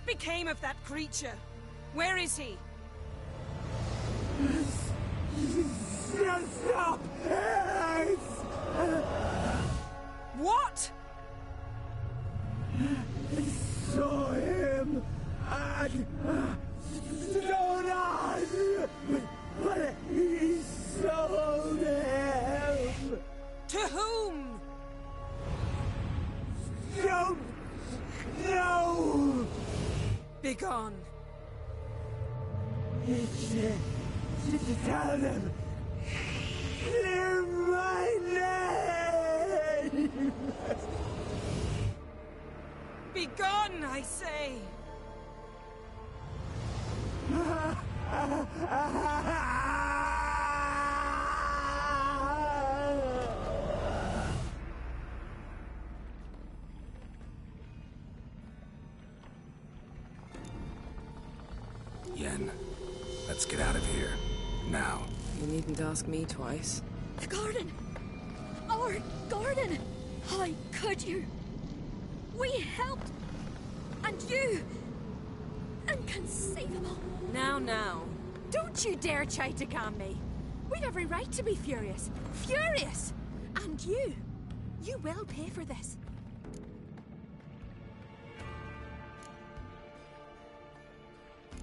What became of that creature? Where is he? Stop! What? Saw him and Stone on, but he sold him. To whom? Don't know. Begone. Tell them. Clear my name. Begone, I say. Yen, let's get out of here. Now. You needn't ask me twice. The garden! Our garden! How could you? We helped! And you! Inconceivable! Now. Don't you dare try to calm me! We'd every right to be furious! Furious! And you will pay for this.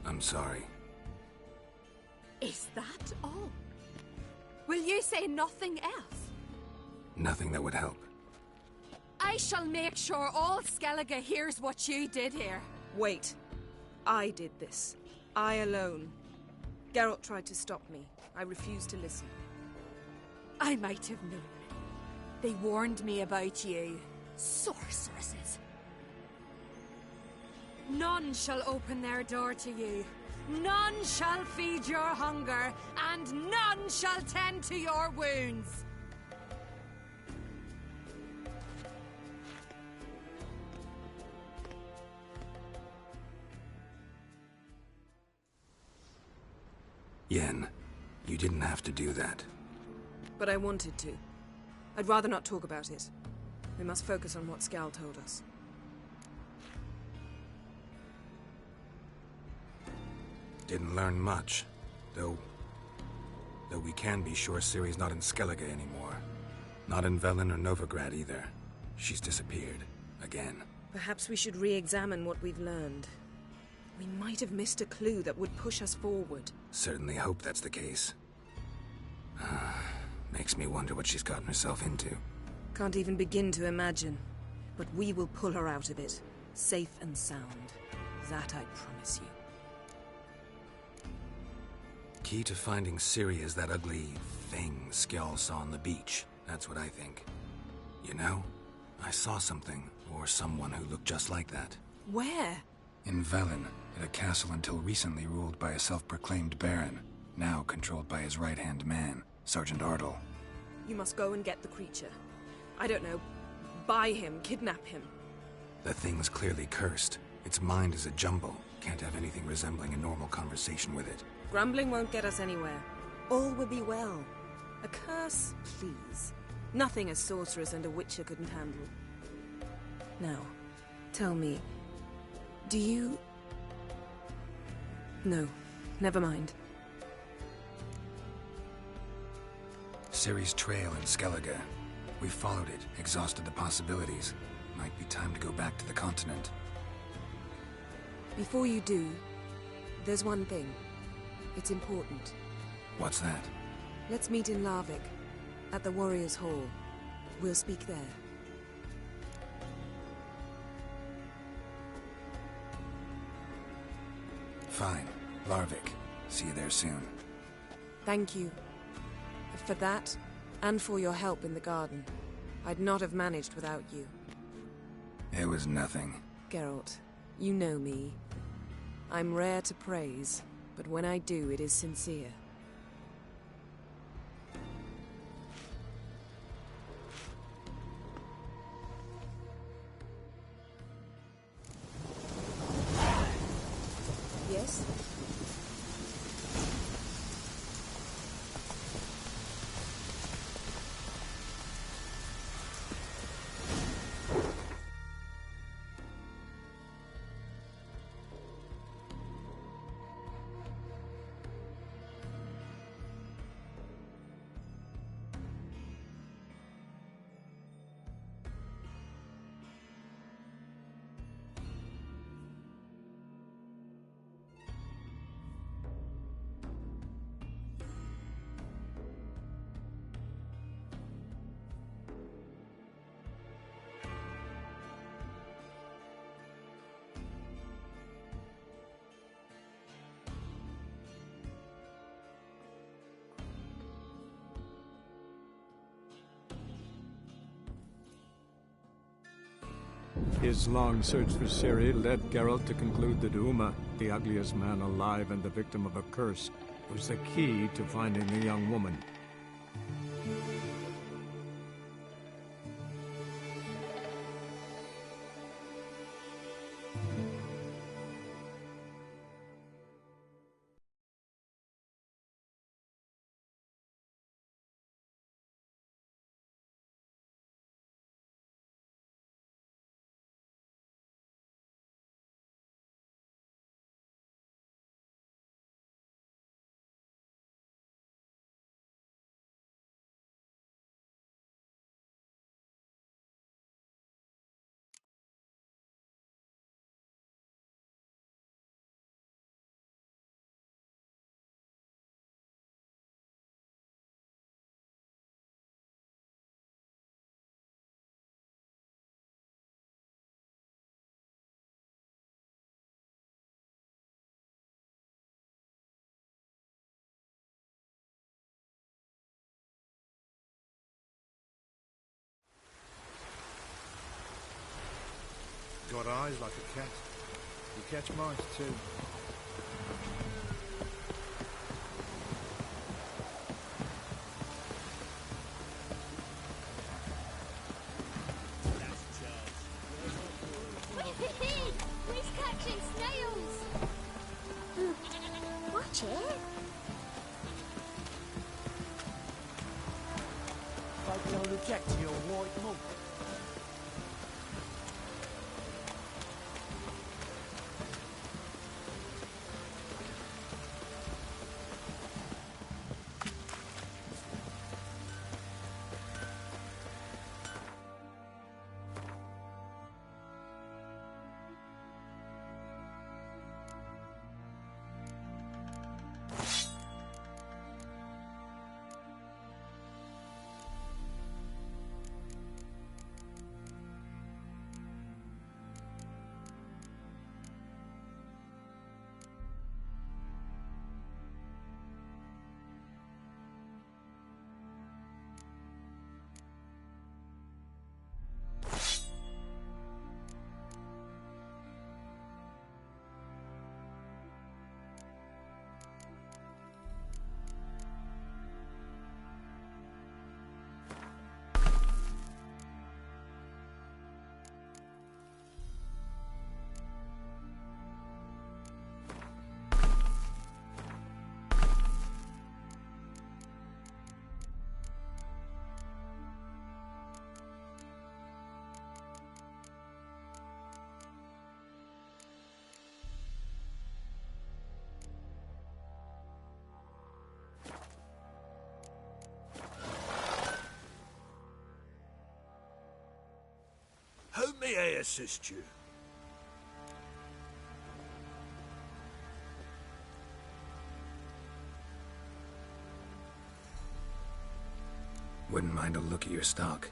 I'm sorry. Is that all? Will you say nothing else? Nothing that would help. I shall make sure all Skellige hears what you did here. Wait. I did this. I alone. Geralt tried to stop me. I refused to listen. I might have known. They warned me about you. Sorceresses. None shall open their door to you. None shall feed your hunger, and none shall tend to your wounds. Yen, you didn't have to do that. But I wanted to. I'd rather not talk about it. We must focus on what Skal told us. Didn't learn much, though we can be sure Ciri's not in Skellige anymore. Not in Velen or Novigrad either. She's disappeared. Again. Perhaps we should re-examine what we've learned. We might have missed a clue that would push us forward. Certainly hope that's the case. Makes me wonder what she's gotten herself into. Can't even begin to imagine. But we will pull her out of it. Safe and sound. That I promise you. Key to finding Ciri is that ugly thing Skjall saw on the beach. That's what I think. You know, I saw something, or someone who looked just like that. Where? In Velen, at a castle until recently ruled by a self-proclaimed baron, now controlled by his right-hand man, Sergeant Ardle. You must go and get the creature. I don't know, buy him, kidnap him. The thing's clearly cursed. Its mind is a jumble. Can't have anything resembling a normal conversation with it. Grumbling won't get us anywhere. All will be well. A curse, please. Nothing a sorceress and a witcher couldn't handle. Now, tell me, do you... No, never mind. Ciri's trail in Skellige. We followed it, exhausted the possibilities. Might be time to go back to the continent. Before you do, there's one thing. It's important. What's that? Let's meet in Larvik, at the Warriors' Hall. We'll speak there. Fine. Larvik. See you there soon. Thank you. For that, and for your help in the garden. I'd not have managed without you. It was nothing. Geralt, you know me. I'm rare to praise, but when I do, it is sincere. Yes? His long search for Ciri led Geralt to conclude that Uma, the ugliest man alive and the victim of a curse, was the key to finding the young woman. Got eyes like a cat. You catch mice too. He's catching snails! Watch it! I don't object to your white monk. How may I assist you? Wouldn't mind a look at your stock.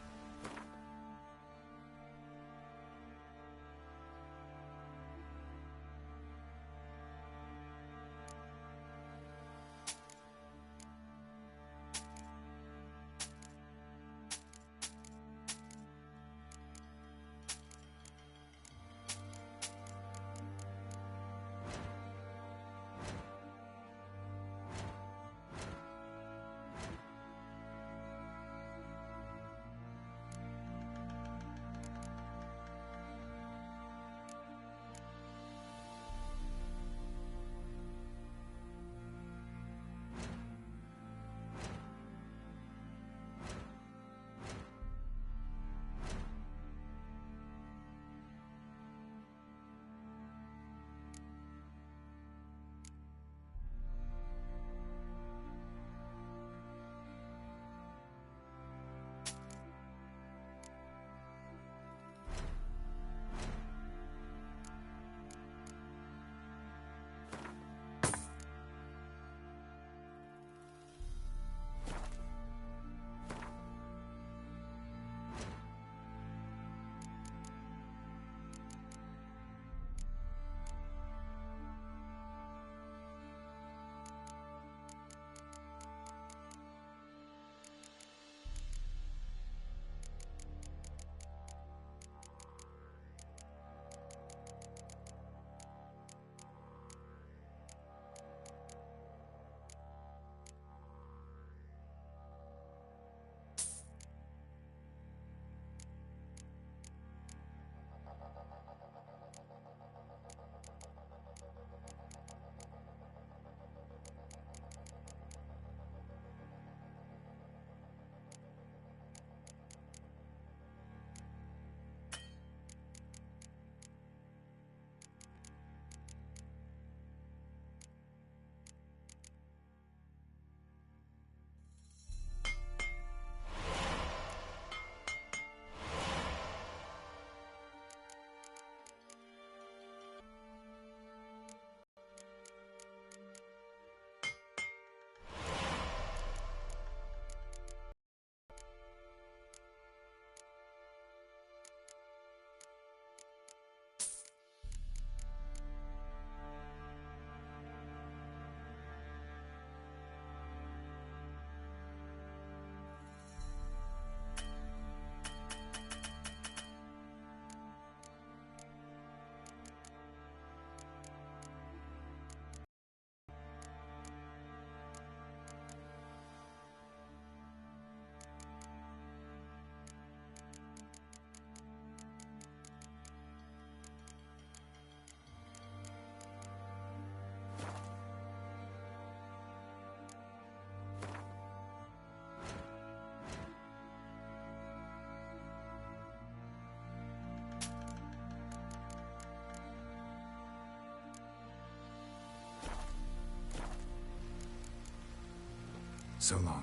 So long.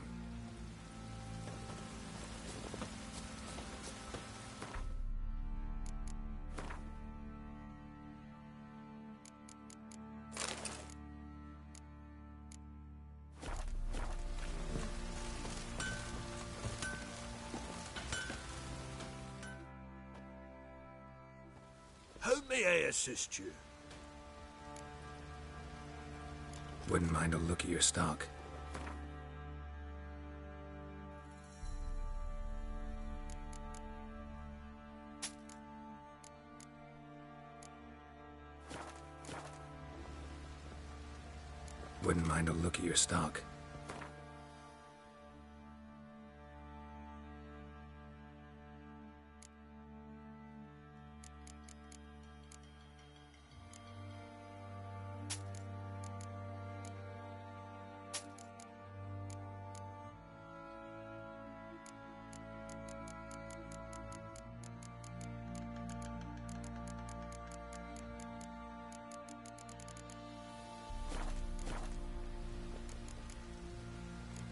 How may I assist you? Wouldn't mind a look at your stock. Wouldn't mind a look at your stock.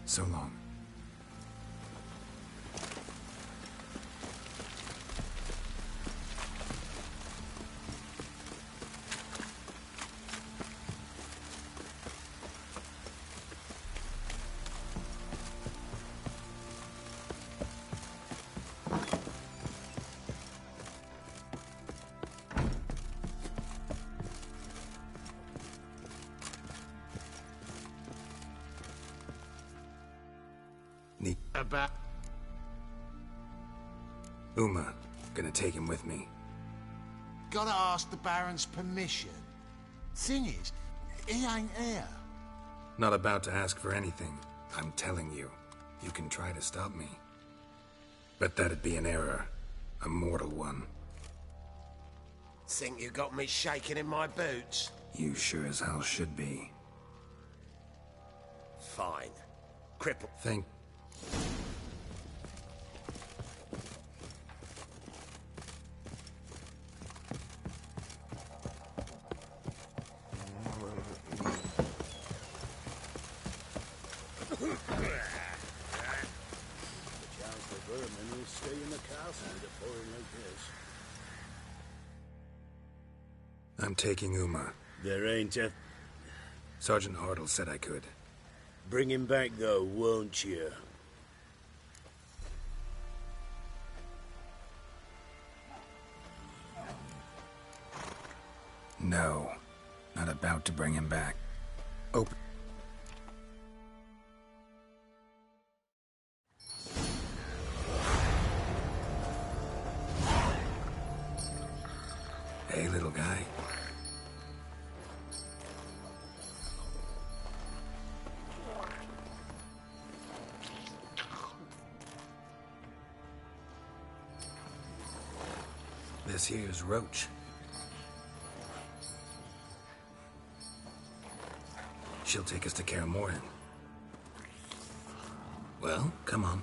So long. About Uma, gonna take him with me. Gotta ask the Baron's permission. Thing is, he ain't here. Not about to ask for anything. I'm telling you. You can try to stop me. But that'd be an error. A mortal one. think you got me shaking in my boots? You sure as hell should be. Fine. Cripple. Thank... I'm taking Uma. There ain't a... Sergeant Hartle said I could. Bring him back, though, won't you? No. Not about to bring him back. Open... Hey, little guy. This here's Roach. She'll take us to Kaer Morhen. Well, come on.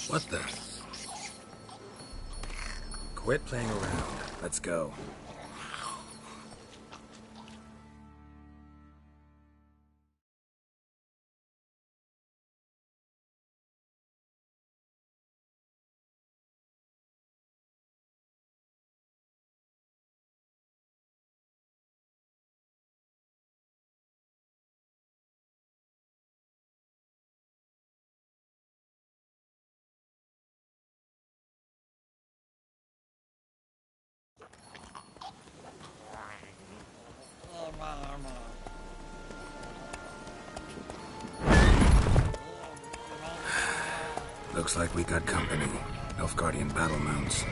What the? Quit playing around. Let's go. Looks like we got company. Nilfgaardian battle mounts.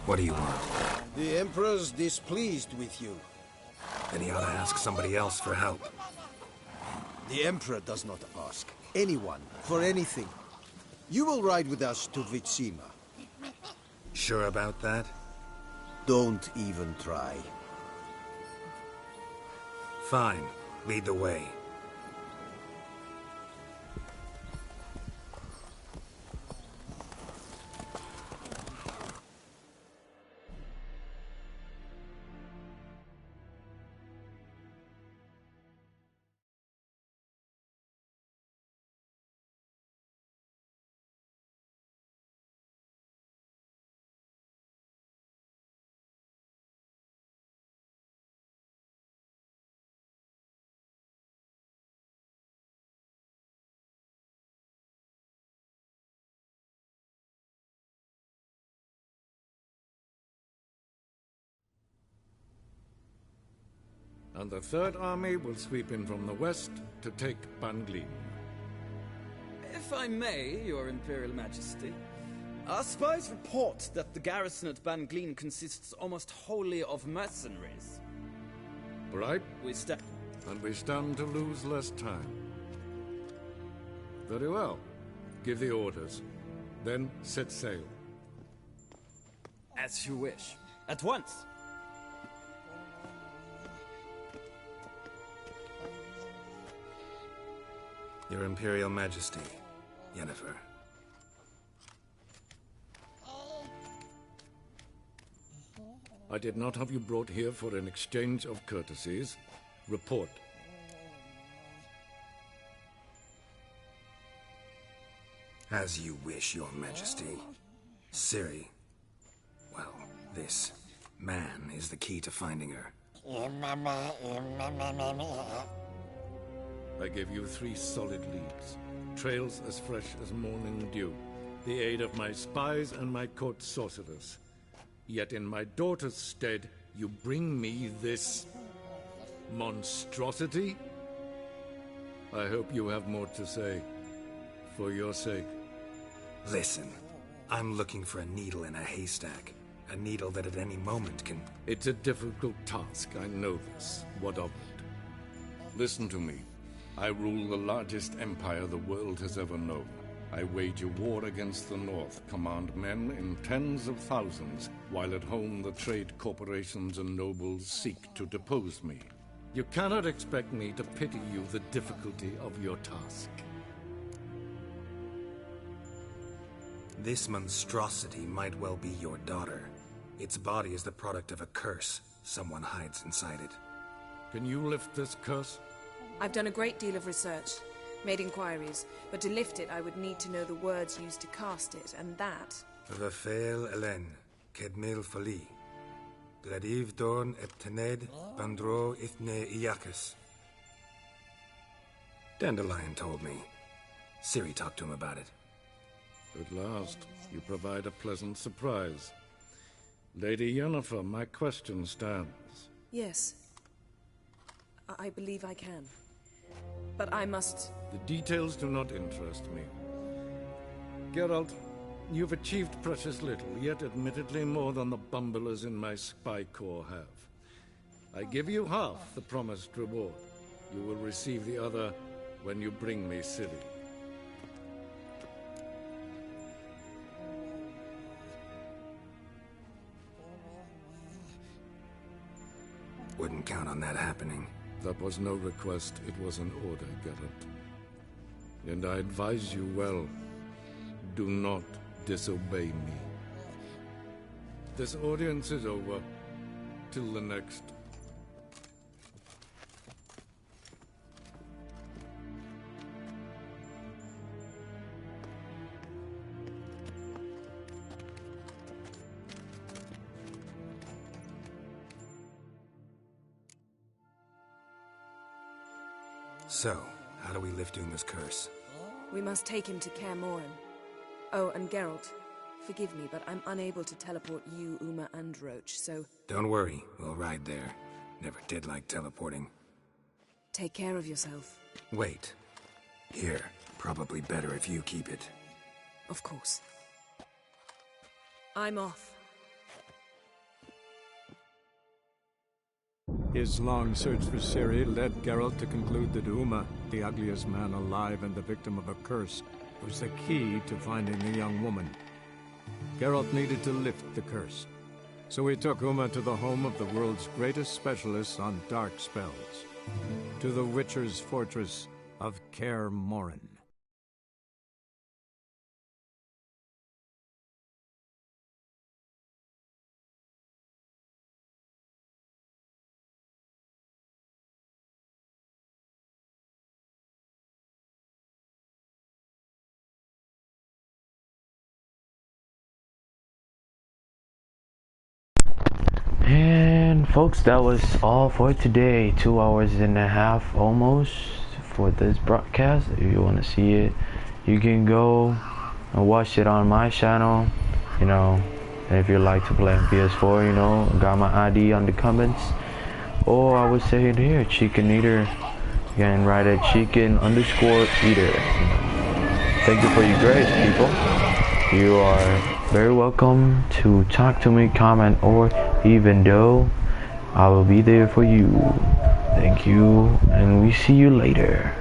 What do you want? The Emperor's displeased with you. Then he ought to ask somebody else for help. The Emperor does not ask anyone for anything. You will ride with us to Vitsima. Sure about that? Don't even try. Fine. Lead the way. And the Third Army will sweep in from the west to take Banglin. If I may, Your Imperial Majesty, our spies report that the garrison at Banglin consists almost wholly of mercenaries. Right? And we stand to lose less time. Very well. Give the orders. Then set sail. As you wish. At once. Your Imperial Majesty, Yennefer. I did not have you brought here for an exchange of courtesies. Report. As you wish, Your Majesty. Ciri. Well, this man is the key to finding her. I gave you 3 solid leads. Trails as fresh as morning dew. The aid of my spies and my court sorcerers. Yet in my daughter's stead, you bring me this monstrosity? I hope you have more to say. For your sake. Listen, I'm looking for a needle in a haystack. A needle that at any moment can... It's a difficult task, I know this. What of it? Listen to me. I rule the largest empire the world has ever known. I wage a war against the North, command men in tens of thousands, while at home the trade corporations and nobles seek to depose me. You cannot expect me to pity you the difficulty of your task. This monstrosity might well be your daughter. Its body is the product of a curse. Someone hides inside it. Can you lift this curse? I've done a great deal of research, made inquiries, but to lift it I would need to know the words used to cast it, and that... Vafel Elen, Kedmil Fali. Gladiv Dorn Eptened, Bandro Ithne Iacus. Dandelion told me. Ciri talked to him about it. At last, you provide a pleasant surprise. Lady Yennefer, my question stands. Yes. I believe I can. But I must... The details do not interest me. Geralt, you've achieved precious little, yet admittedly more than the bumblers in my spy corps have. I give you half the promised reward. You will receive the other when you bring me Ciri. Wouldn't count on that happening. That was no request, it was an order, Geralt. And I advise you well, do not disobey me. This audience is over. Till the next. So, how do we lift Uma's curse? We must take him to Kaer Morhen. Oh, and Geralt, forgive me, but I'm unable to teleport you, Uma, and Roach, so... Don't worry, we'll ride there. Never did like teleporting. Take care of yourself. Wait. Here, probably better if you keep it. Of course. I'm off. His long search for Ciri led Geralt to conclude that Uma, the ugliest man alive and the victim of a curse, was the key to finding the young woman. Geralt needed to lift the curse, so he took Uma to the home of the world's greatest specialist on dark spells, to the Witcher's fortress of Kaer Morhen. And folks, that was all for today. 2 hours and a half almost for this broadcast. If you want to see it, you can go and watch it on my channel, you know. And if you like to play on PS4, you know, got my ID on the comments. Or I would say it here, Chicken Eater. You can write at chicken_eater. Thank you for your grace, people. You are very welcome to talk to me, comment, or even though I will be there for you. Thank you, and we see you later.